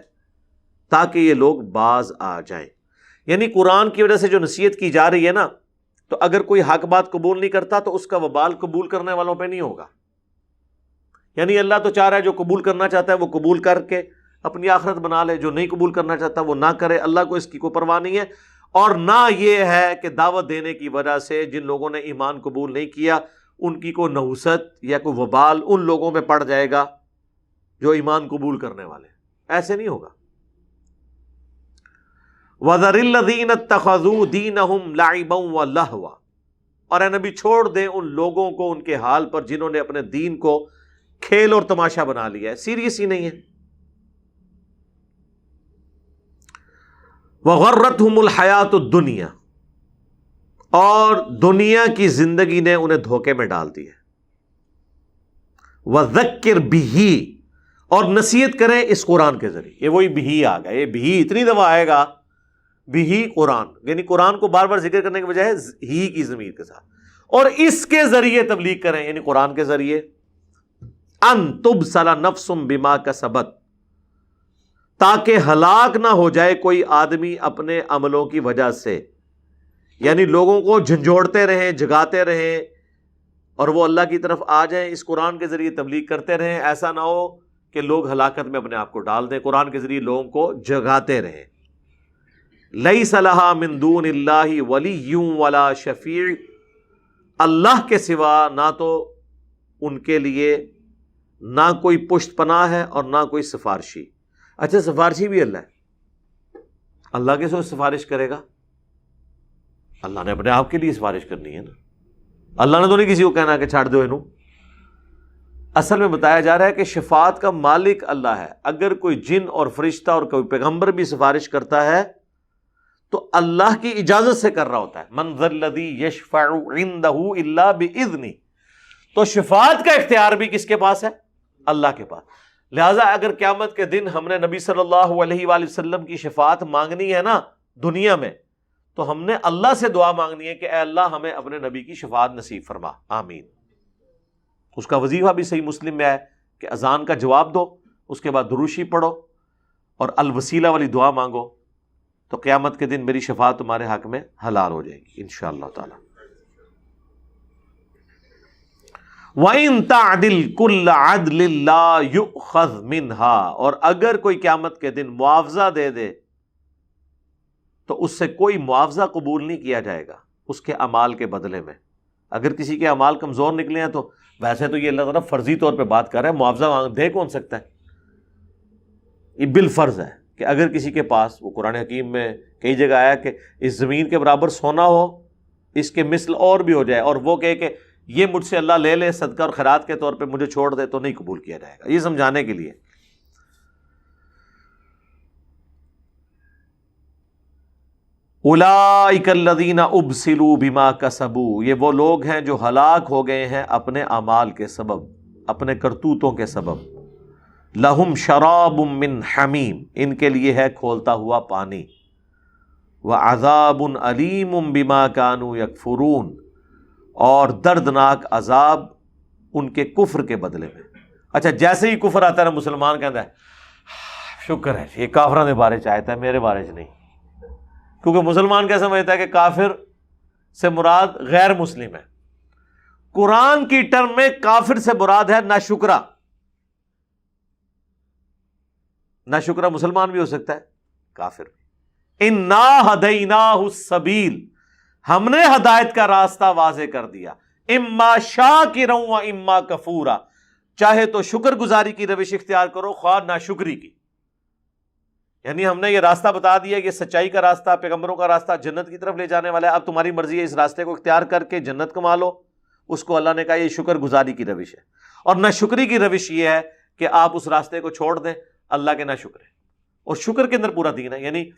تاکہ یہ لوگ باز آ جائیں. یعنی قرآن کی وجہ سے جو نصیحت کی جا رہی ہے نا، تو اگر کوئی حق بات قبول نہیں کرتا تو اس کا وبال قبول کرنے والوں پہ نہیں ہوگا. یعنی اللہ تو چاہ رہا ہے جو قبول کرنا چاہتا ہے وہ قبول کر کے اپنی آخرت بنا لے، جو نہیں قبول کرنا چاہتا وہ نہ کرے. اللہ کو اس کی کوئی پرواہ نہیں ہے. اور نہ یہ ہے کہ دعوت دینے کی وجہ سے جن لوگوں نے ایمان قبول نہیں کیا ان کی کوئی نحوست یا کوئی وبال ان لوگوں پہ پڑ جائے گا جو ایمان قبول کرنے والے. ایسے نہیں ہوگا. وَذَرِ الَّذِينَ اتَّخَذُوا دِينَهُمْ لَعِبًا وَلَهْوًا، اور اے نبی چھوڑ دیں ان لوگوں کو ان کے حال پر جنہوں نے اپنے دین کو کھیل اور تماشا بنا لیا ہے، سیریس ہی نہیں ہے. وَغَرَّتْهُمُ الْحَيَاةُ الدُّنْيَا، اور دنیا کی زندگی نے انہیں دھوکے میں ڈال دیا. وَذَكِّرْ بِهِ، اور نصیحت کریں اس قرآن کے ذریعے. یہ وہی بِهِ آ گیا، یہ بِهِ اتنی دفعہ آئے گا، بِهِ قرآن، یعنی قرآن کو بار بار ذکر کرنے کے بجائے ہی کی ضمیر کے ساتھ. اور اس کے ذریعے تبلیغ کریں، یعنی قرآن کے ذریعے. ان تبصل نفس بما کسبت، تاکہ ہلاک نہ ہو جائے کوئی آدمی اپنے عملوں کی وجہ سے. یعنی لوگوں کو جھنجھوڑتے رہیں، جگاتے رہیں اور وہ اللہ کی طرف آ جائیں، اس قرآن کے ذریعے تبلیغ کرتے رہیں. ایسا نہ ہو کہ لوگ ہلاکت میں اپنے آپ کو ڈال دیں. قرآن کے ذریعے لوگوں کو جگاتے رہیں. لیس لہا من دون اللہ ولی ولا شفیع، اللہ کے سوا نہ تو ان کے لیے نہ کوئی پشت پناہ ہے اور نہ کوئی سفارشی. اچھا سفارشی بھی اللہ ہے، اللہ کے ساتھ سفارش کرے گا؟ اللہ نے اپنے آپ کے لیے سفارش کرنی ہے نا، اللہ نے تو نہیں کسی کو کہنا کہ چھاڑ دو انہوں۔ اصل میں بتایا جا رہا ہے کہ شفاعت کا مالک اللہ ہے، اگر کوئی جن اور فرشتہ اور کوئی پیغمبر بھی سفارش کرتا ہے تو اللہ کی اجازت سے کر رہا ہوتا ہے۔ من ذا الذی یشفع عندہ الا باذنہ، تو شفاعت کا اختیار بھی کس کے پاس ہے؟ اللہ کے پاس۔ لہٰذا اگر قیامت کے دن ہم نے نبی صلی اللہ علیہ وآلہ وسلم کی شفاعت مانگنی ہے نا دنیا میں، تو ہم نے اللہ سے دعا مانگنی ہے کہ اے اللہ ہمیں اپنے نبی کی شفاعت نصیب فرما، آمین۔ اس کا وظیفہ بھی صحیح مسلم میں ہے کہ اذان کا جواب دو، اس کے بعد دروشی پڑھو اور الوسیلہ والی دعا مانگو، تو قیامت کے دن میری شفاعت تمہارے حق میں حلال ہو جائے گی انشاءاللہ تعالی۔ وَإِن تَعْدِلْ كُلَّ عَدْلٍ لَا يُؤْخَذْ مِنْهَا، اور اگر کوئی قیامت کے دن معاوضہ دے دے تو اس سے کوئی معاوضہ قبول نہیں کیا جائے گا اس کے اعمال کے بدلے میں۔ اگر کسی کے اعمال کمزور نکلے ہیں تو ویسے تو یہ اللہ تعالیٰ فرضی طور پہ بات کر رہا ہے، معاوضہ دے کون سکتا ہے؟ یہ بالفرض ہے کہ اگر کسی کے پاس، وہ قرآن حکیم میں کئی جگہ آیا کہ اس زمین کے برابر سونا ہو، اس کے مثل اور بھی ہو جائے، اور وہ کہے کہ یہ مجھ سے اللہ لے لے صدقہ اور خیرات کے طور پہ مجھے چھوڑ دے، تو نہیں قبول کیا جائے گا، یہ سمجھانے کے لیے۔ اولئک الذین ابسلوا بما کسبوا، یہ وہ لوگ ہیں جو ہلاک ہو گئے ہیں اپنے اعمال کے سبب، اپنے کرتوتوں کے سبب۔ لہم شراب من حمیم، ان کے لیے ہے کھولتا ہوا پانی۔ وعذاب علیم بما کانوا یکفرون، اور دردناک عذاب ان کے کفر کے بدلے میں۔ اچھا جیسے ہی کفر آتا ہے نا، مسلمان کہتا ہے شکر ہے یہ کافراں دے بارے چ آتا ہے، میرے بارے چ نہیں، کیونکہ مسلمان کیا سمجھتا ہے کہ کافر سے مراد غیر مسلم ہے۔ قرآن کی ٹرم میں کافر سے مراد ہے ناشکرا۔ ناشکرا مسلمان بھی ہو سکتا ہے، کافر بھی۔ انا ہدیناہ السبیل، ہم نے ہدایت کا راستہ واضح کر دیا۔ اما شاکرا و اما کفورا، چاہے تو شکر گزاری کی روش اختیار کرو، خواہ ناشکری کی۔ یعنی ہم نے یہ راستہ بتا دیا، یہ سچائی کا راستہ، پیغمبروں کا راستہ، جنت کی طرف لے جانے والا ہے، اب تمہاری مرضی ہے اس راستے کو اختیار کر کے جنت کما لو۔ اس کو اللہ نے کہا یہ شکر گزاری کی روش ہے۔ اور ناشکری کی روش یہ ہے کہ آپ اس راستے کو چھوڑ دیں، اللہ کے ناشکر ہیں۔ اور شکر کے اندر پورا دین ہے، یعنی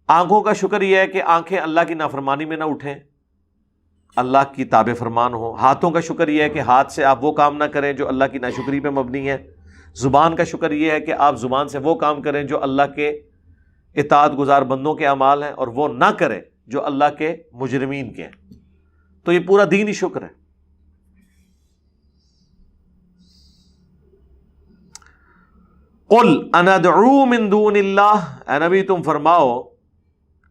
آنکھوں کا شکر یہ ہے کہ آنکھیں اللہ کی نافرمانی میں نہ اٹھیں، اللہ کی تابع فرمان ہو۔ ہاتھوں کا شکر یہ ہے کہ ہاتھ سے آپ وہ کام نہ کریں جو اللہ کی ناشکری پہ مبنی ہے۔ زبان کا شکر یہ ہے کہ آپ زبان سے وہ کام کریں جو اللہ کے اطاعت گزار بندوں کے اعمال ہیں، اور وہ نہ کریں جو اللہ کے مجرمین کے ہیں۔ تو یہ پورا دین ہی شکر ہے۔ قل اندعو من دون اللہ، اے نبی تم فرماؤ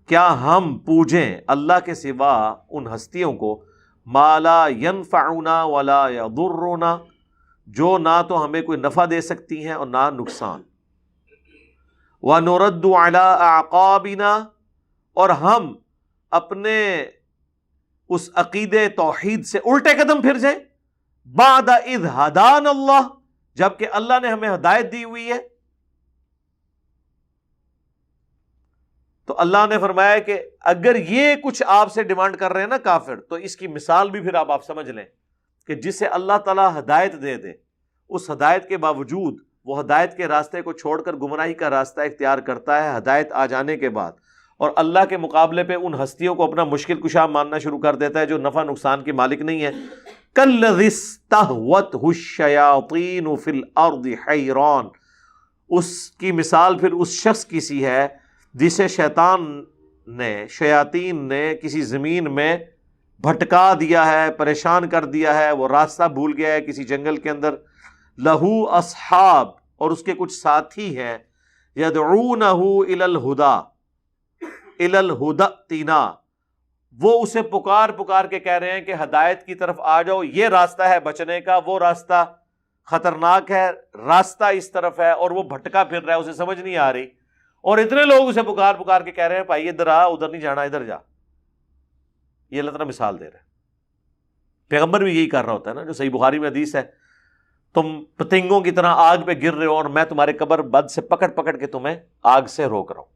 کیا ہم پوجیں اللہ کے سوا ان ہستیوں کو، ما لا ینفعنا ولا یضرنا، جو نہ تو ہمیں کوئی نفع دے سکتی ہیں اور نہ نقصان۔ وَنُرَدُّ عَلَىٰ أَعْقَابِنَا، اور ہم اپنے اس عقید توحید سے الٹے قدم پھر جائیں، بعد اذ ہدانا اللہ، جبکہ اللہ نے ہمیں ہدایت دی ہوئی ہے۔ تو اللہ نے فرمایا کہ اگر یہ کچھ آپ سے ڈیمانڈ کر رہے ہیں نا کافر، تو اس کی مثال بھی پھر آپ سمجھ لیں کہ جسے اللہ تعالیٰ ہدایت دے دے، اس ہدایت کے باوجود وہ ہدایت کے راستے کو چھوڑ کر گمراہی کا راستہ اختیار کرتا ہے ہدایت آ جانے کے بعد، اور اللہ کے مقابلے پہ ان ہستیوں کو اپنا مشکل کشا ماننا شروع کر دیتا ہے جو نفع نقصان کی مالک نہیں ہے۔ کالذی استہوتہ الشیاطین فی الارض حیران، اس کی مثال پھر اس شخص کی سی ہے جسے شیاطین نے کسی زمین میں بھٹکا دیا ہے، پریشان کر دیا ہے، وہ راستہ بھول گیا ہے کسی جنگل کے اندر۔ لہو اصحاب، اور اس کے کچھ ساتھی ہیں، یدعونہ الی الہدی ائتنا، وہ اسے پکار پکار کے کہہ رہے ہیں کہ ہدایت کی طرف آ جاؤ، یہ راستہ ہے بچنے کا، وہ راستہ خطرناک ہے، راستہ اس طرف ہے، اور وہ بھٹکا پھر رہا ہے، اسے سمجھ نہیں آ رہی، اور اتنے لوگ اسے پکار پکار کے کہہ رہے ہیں بھائی ادھر آ، ادھر نہیں جانا، ادھر جا۔ یہ اللہ تعالیٰ مثال دے رہے ہیں۔ پیغمبر بھی یہی کر رہا ہوتا ہے نا، جو صحیح بخاری میں حدیث ہے، تم پتنگوں کی طرح آگ پہ گر رہے ہو اور میں تمہارے قبر بد سے پکڑ پکڑ کے تمہیں آگ سے روک رہا ہوں.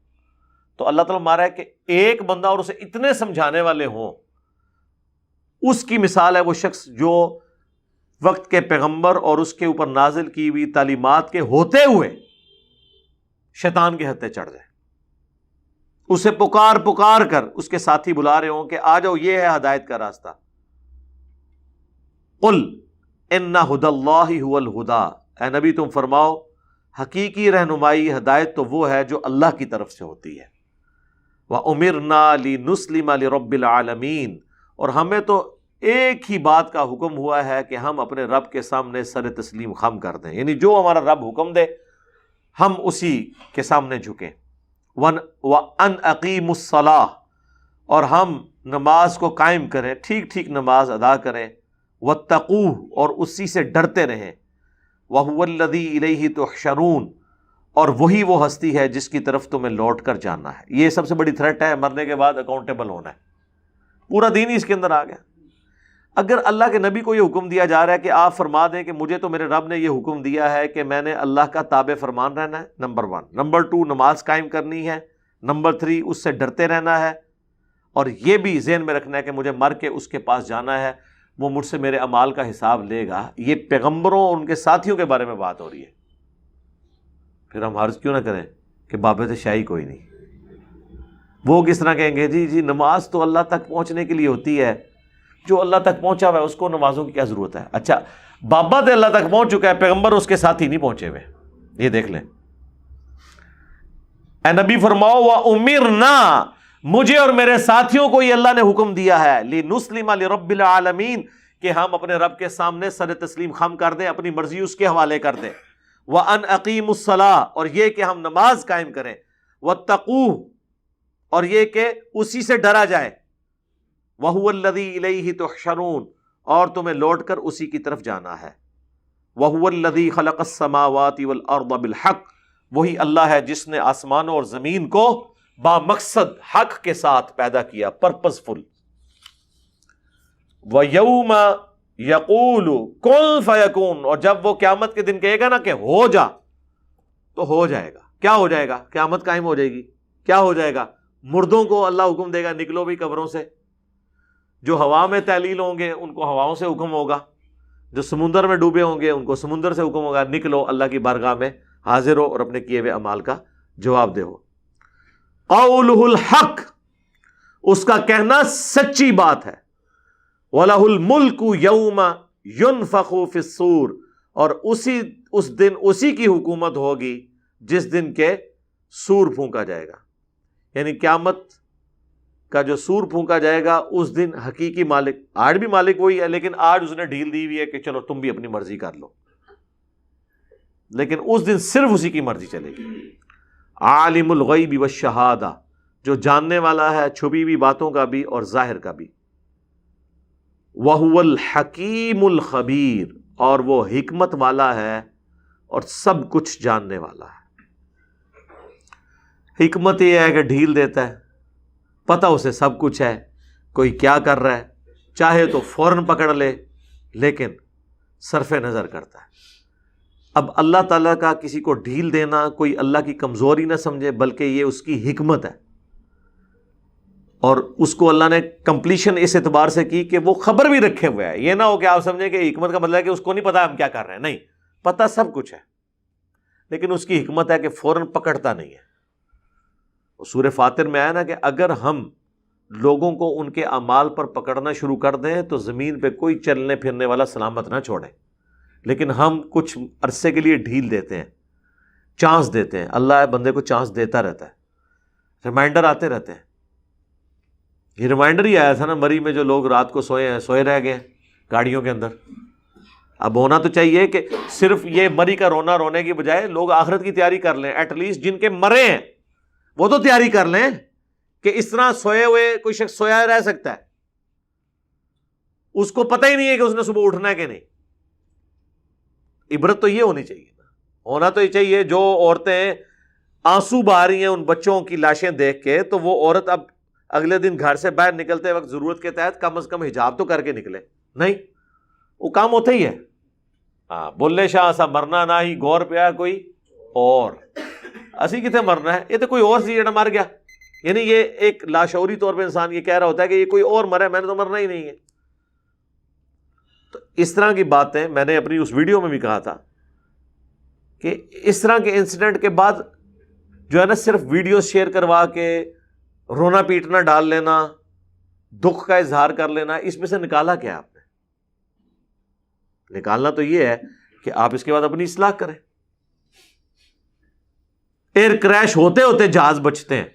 تو اللہ تعالیٰ مارا ہے کہ ایک بندہ اور اسے اتنے سمجھانے والے ہوں، اس کی مثال ہے وہ شخص جو وقت کے پیغمبر اور اس کے اوپر نازل کی ہوئی تعلیمات کے ہوتے ہوئے شیطان کے ہتھے چڑھ جائے. اسے پکار پکار کر اس کے ساتھی بلا رہے ہوں کہ آ جاؤ، یہ ہے ہدایت کا راستہ. قل ان ھدی اللہ ھو الھدی، اے نبی تم فرماؤ حقیقی رہنمائی ہدایت تو وہ ہے جو اللہ کی طرف سے ہوتی ہے. وَأُمِرْنَا لِنُسْلِمَ لِرَبِّ الْعَالَمِينَ، اور ہمیں تو ایک ہی بات کا حکم ہوا ہے کہ ہم اپنے رب کے سامنے سر تسلیم خم کر دیں، یعنی جو ہمارا رب حکم دے ہم اسی کے سامنے جھکیں. وَأَنْ أَقِيمُوا الصَّلَاةَ، اور ہم نماز کو قائم کریں، ٹھیک ٹھیک نماز ادا کریں. وَاتَّقُوهُ، اور اسی سے ڈرتے رہیں. وَهُوَ الَّذِي إِلَيْهِ تُحْشَرُونَ، اور وہی وہ ہستی ہے جس کی طرف تمہیں لوٹ کر جانا ہے. یہ سب سے بڑی تھریٹ ہے، مرنے کے بعد اکاؤنٹیبل ہونا ہے. پورا دین ہی اس کے اندر آ گیا. اگر اللہ کے نبی کو یہ حکم دیا جا رہا ہے کہ آپ فرما دیں کہ مجھے تو میرے رب نے یہ حکم دیا ہے کہ میں نے اللہ کا تابع فرمان رہنا ہے، نمبر 1، نمبر 2 نماز قائم کرنی ہے، نمبر 3 اس سے ڈرتے رہنا ہے، اور یہ بھی ذہن میں رکھنا ہے کہ مجھے مر کے اس کے پاس جانا ہے، وہ مجھ سے میرے اعمال کا حساب لے گا. یہ پیغمبروں اور ان کے ساتھیوں کے بارے میں بات ہو رہی ہے. پھر ہم عرض کیوں نہ کریں کہ بابت شاہی کوئی نہیں. وہ کس طرح کہیں گے جی نماز تو اللہ تک پہنچنے کے لیے ہوتی ہے، جو اللہ تک پہنچا ہوا ہے اس کو نمازوں کی کیا ضرورت ہے. اچھا بابت اللہ تک پہنچ چکا ہے، پیغمبر اس کے ساتھ ہی نہیں پہنچے ہوئے. یہ دیکھ لیں. اے نبی فرماؤ وَأُمِرْنَا، مجھے اور میرے ساتھیوں کو یہ اللہ نے حکم دیا ہے لِنُسْلِمَ لِرَبِّ الْعَالَمِينَ، کہ ہم اپنے رب کے سامنے سر تسلیم خم کر دیں، اپنی مرضی اس کے حوالے کر دیں. وَأَنْ أَقِيمُوا الصَّلَاةَ، اور یہ کہ ہم نماز قائم کریں. وَاتَّقُوهُ، اور یہ کہ اسی سے ڈرا جائے. وَهُوَ الَّذِي إِلَيْهِ تُحْشَرُونَ، اور تمہیں لوٹ کر اسی کی طرف جانا ہے. وَهُوَ الَّذِي خَلَقَ السَّمَاوَاتِ وَالْأَرْضَ بِالْحَقِّ، وہی اللہ ہے جس نے آسمانوں اور زمین کو با مقصد حق کے ساتھ پیدا کیا، پرپزفل. وَيَوْمَ يَقُولُ كُن فَيَكُونُ، اور جب وہ قیامت کے دن کہے گا نا کہ ہو جا تو ہو جائے گا. کیا ہو جائے گا؟ قیامت قائم ہو جائے گی. کیا ہو جائے گا؟ مردوں کو اللہ حکم دے گا نکلو بھی قبروں سے. جو ہوا میں تعلیل ہوں گے ان کو ہواؤں سے حکم ہوگا، جو سمندر میں ڈوبے ہوں گے ان کو سمندر سے حکم ہوگا نکلو اللہ کی بارگاہ میں حاضر ہو اور اپنے کیے ہوئے اعمال کا جواب دے. ہو قولہ الحق، اس کا کہنا سچی بات ہے. وَلَهُ الْمُلْكُ يَوْمَ يُنْفَخُ فِي الصُّورِ، اور اس دن اسی کی حکومت ہوگی جس دن کے سور پھونکا جائے گا. یعنی قیامت کا جو سور پھونکا جائے گا اس دن حقیقی مالک، آج بھی مالک وہی ہے لیکن آج اس نے ڈھیل دی ہوئی ہے کہ چلو تم بھی اپنی مرضی کر لو، لیکن اس دن صرف اسی کی مرضی چلے گی. عالم الغیب والشہادہ، جو جاننے والا ہے چھپی ہوئی باتوں کا بھی اور ظاہر کا بھی. وَهُوَ الْحَكِيمُ الْخَبِيرُ، اور وہ حکمت والا ہے اور سب کچھ جاننے والا ہے. حکمت یہ ہے کہ ڈھیل دیتا ہے، پتہ اسے سب کچھ ہے، کوئی کیا کر رہا ہے چاہے تو فوراً پکڑ لے، لیکن صرف نظر کرتا ہے. اب اللہ تعالیٰ کا کسی کو ڈھیل دینا کوئی اللہ کی کمزوری نہ سمجھے، بلکہ یہ اس کی حکمت ہے. اور اس کو اللہ نے کمپلیشن اس اعتبار سے کی کہ وہ خبر بھی رکھے ہوئے ہے. یہ نہ ہو کہ آپ سمجھیں کہ حکمت کا مطلب ہے کہ اس کو نہیں پتا ہم کیا کر رہے ہیں، نہیں، پتہ سب کچھ ہے، لیکن اس کی حکمت ہے کہ فوراً پکڑتا نہیں ہے. سورہ فاطر میں آیا نا کہ اگر ہم لوگوں کو ان کے اعمال پر پکڑنا شروع کر دیں تو زمین پہ کوئی چلنے پھرنے والا سلامت نہ چھوڑے، لیکن ہم کچھ عرصے کے لیے ڈھیل دیتے ہیں، چانس دیتے ہیں. اللہ بندے کو چانس دیتا رہتا ہے، ریمائنڈر آتے رہتے ہیں. یہ ریمائنڈر ہی آیا تھا نا مری میں، جو لوگ رات کو سوئے رہ گئے گاڑیوں کے اندر. اب ہونا تو چاہیے کہ صرف یہ مری کا رونا رونے کی بجائے لوگ آخرت کی تیاری کر لیں. ایٹ لیسٹ جن کے مرے ہیں وہ تو تیاری کر لیں کہ اس طرح سوئے ہوئے کوئی شخص سویا رہ سکتا ہے، اس کو پتہ ہی نہیں ہے کہ اس نے صبح اٹھنا ہے کہ نہیں. عبرت تو یہ ہونی چاہیے نا، ہونا تو یہ چاہیے. جو عورتیں آنسو بہا رہی ہیں ان بچوں کی لاشیں دیکھ کے، تو وہ عورت اب اگلے دن گھر سے باہر نکلتے وقت ضرورت کے تحت کم از کم حجاب تو کر کے نکلے. نہیں، وہ کام ہوتا ہی ہے. ہاں بلے شاہ اسا مرنا نہ ہی غور پیا کوئی اور اسی کتنے مرنا ہے، یہ تو کوئی اور سی جڑا مر گیا. یعنی یہ ایک لاشعوری طور پہ انسان یہ کہہ رہا ہوتا ہے کہ یہ کوئی اور مرا ہے، میں نے تو مرنا ہی نہیں ہے. تو اس طرح کی باتیں میں نے اپنی اس ویڈیو میں بھی کہا تھا کہ اس طرح کے انسیڈنٹ کے بعد جو ہے نا صرف ویڈیو شیئر کروا کے رونا پیٹنا ڈال لینا، دکھ کا اظہار کر لینا، اس میں سے نکالا کیا آپ نے؟ نکالنا تو یہ ہے کہ آپ اس کے بعد اپنی اصلاح کریں. ایئر کریش ہوتے ہوتے جہاز بچتے ہیں.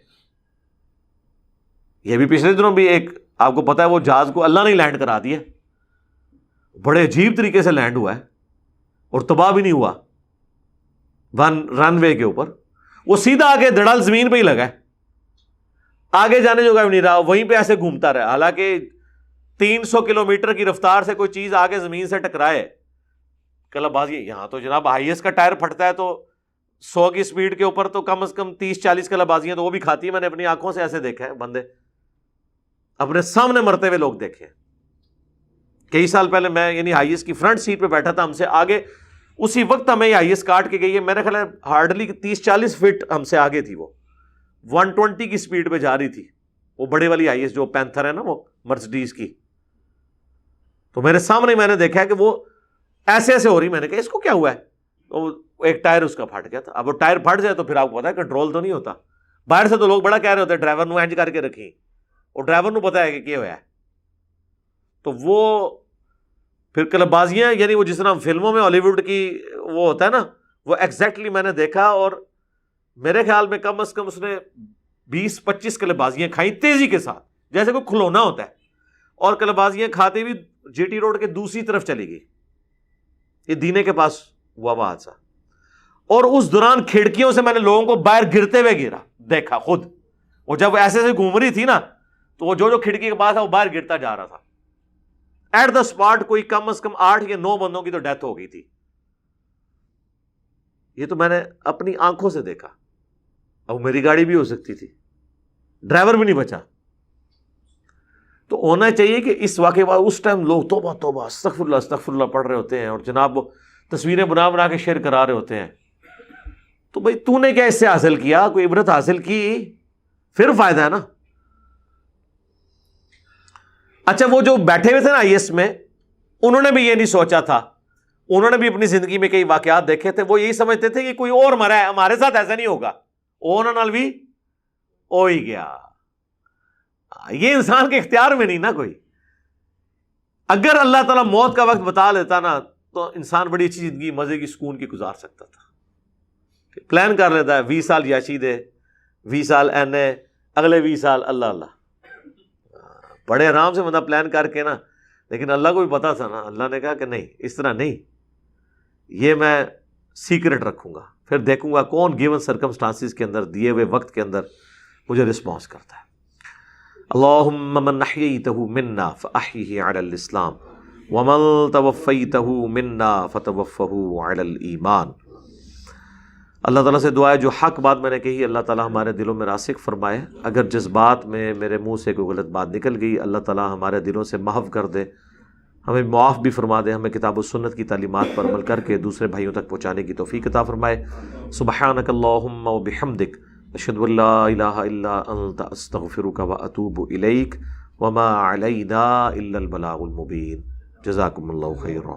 یہ بھی پچھلے دنوں بھی ایک آپ کو پتا ہے وہ جہاز کو اللہ نے لینڈ کرا دیا، بڑے عجیب طریقے سے لینڈ ہوا ہے اور تباہ بھی نہیں ہوا. رن وے کے اوپر وہ سیدھا آگے دھڑل زمین پہ ہی لگا ہے، آگے جانے جو بھی نہیں رہا، وہیں پہ ایسے گھومتا رہا. حالانکہ 300 کلومیٹر کی رفتار سے کوئی چیز آگے زمین سے ٹکرائے، کلب بازی یہاں تو جناب ہائیسٹ کا ٹائر پھٹتا ہے تو 100 کی سپیڈ کے اوپر تو کم از کم 30-40 کلب بازیاں تو وہ بھی کھاتی ہے. میں نے اپنی آنکھوں سے ایسے دیکھا ہے، بندے اپنے سامنے مرتے ہوئے لوگ دیکھے. کئی سال پہلے میں یعنی ہائیسٹ کی فرنٹ سیٹ پہ بیٹھا تھا، ہم سے آگے اسی وقت ہمیں ہائیسٹ کاٹ کے گئی ہے، میرا خیال ہے ہارڈلی 30-40 فٹ ہم سے آگے تھی. وہ 120 کی سپیڈ پہ جا رہی تھی، وہ بڑے والی ہائیسٹ جو پینتھر ہے نا وہ مرسڈیز کی. تو میرے سامنے میں نے دیکھا ہے کہ وہ ایسے ایسے ہو رہی. میں نے کہا اس کو کیا ہوا ہے؟ تو ایک ٹائر اس کا پھٹ گیا تھا. اب وہ ٹائر پھٹ جائے تو پھر آپ کو پتا ہے کنٹرول تو نہیں ہوتا. باہر سے تو لوگ بڑا کہہ رہے ہوتے ہیں ڈرائیور نو اینج کر کے رکھیں، اور ڈرائیور نو پتا ہے کہ کیا ہوا ہے. تو وہ پھر کلب بازیاں یعنی وہ جس طرح فلموں میں ہالی ووڈ کی وہ ہوتا ہے نا، وہ ایگزیکٹلی میں نے دیکھا. اور میرے خیال میں کم از کم اس نے 20-25 کلب بازیاں کھائیں تیزی کے ساتھ، جیسے کوئی کھلونا ہوتا ہے. اور کلب بازیاں کھاتے بھی جی ٹی روڈ کے دوسری طرف چلی گئی. یہ دینے کے پاس ہوا وہ حادثہ. اور اس دوران کھڑکیوں سے میں نے لوگوں کو باہر گرتے ہوئے گرا دیکھا خود. اور جب ایسے سے گھوم رہی تھی نا تو وہ جو کھڑکی کے پاس ہے وہ باہر گرتا جا رہا تھا. ایٹ دا اسپاٹ کوئی کم از کم 8 یا 9 بندوں کی تو ڈیتھ ہو گئی تھی. یہ تو میں نے اپنی آنکھوں سے دیکھا. اب میری گاڑی بھی ہو سکتی تھی، ڈرائیور بھی نہیں بچا. تو ہونا چاہیے کہ اس واقعے بعد اس ٹائم لوگ توبہ توبہ استغفر اللہ استغفر اللہ پڑھ رہے ہوتے ہیں، اور جناب وہ تصویریں بنا بنا کے شیئر کرا رہے ہوتے ہیں. تو بھائی تو نے کیا اس سے حاصل کیا؟ کوئی عبرت حاصل کی پھر فائدہ ہے نا. اچھا وہ جو بیٹھے ہوئے تھے نا IS میں، انہوں نے بھی یہ نہیں سوچا تھا. انہوں نے بھی اپنی زندگی میں کئی واقعات دیکھے تھے. وہ یہی سمجھتے تھے کہ کوئی اور مرا ہے، ہمارے ساتھ ایسا نہیں ہوگا. اونا نال بھی ہو ہی گیا. یہ انسان کے اختیار میں نہیں نا کوئی. اگر اللہ تعالیٰ موت کا وقت بتا لیتا نا تو انسان بڑی اچھی زندگی مزے کی سکون کی گزار سکتا تھا. پلان کر لیتا ہے 20 سال یاشی دے، 20 سال NA، اگلے 20 سال اللہ اللہ. بڑے آرام سے بندہ پلان کر کے نا، لیکن اللہ کو بھی پتا تھا نا. اللہ نے کہا کہ نہیں، اس طرح نہیں، یہ میں سیکرٹ رکھوں گا، پھر دیکھوں گا کون گیون سرکمسٹانسز کے اندر دیے ہوئے وقت کے اندر مجھے رسپانس کرتا ہے. اللہم من احییتہ منا فاحیہ علی الاسلام ومن توفیتہ منا فتوفہ علی الایمان. اللہ تعالیٰ سے دعا ہے جو حق بات میں نے کہی اللہ تعالیٰ ہمارے دلوں میں راسخ فرمائے. اگر جذبات میں میرے منہ سے کوئی غلط بات نکل گئی اللہ تعالیٰ ہمارے دلوں سے محو کر دے، ہمیں معاف بھی فرما دے، ہمیں کتاب و سنت کی تعلیمات پر عمل کر کے دوسرے بھائیوں تک پہنچانے کی توفیق عطا فرمائے. سبحانک اللہم و بحمدک اشہد ان لا الہ الا انت استغفرک و اتوب الیک وما علینا الا البلاغ المبین. جزاکم اللہ خیرا.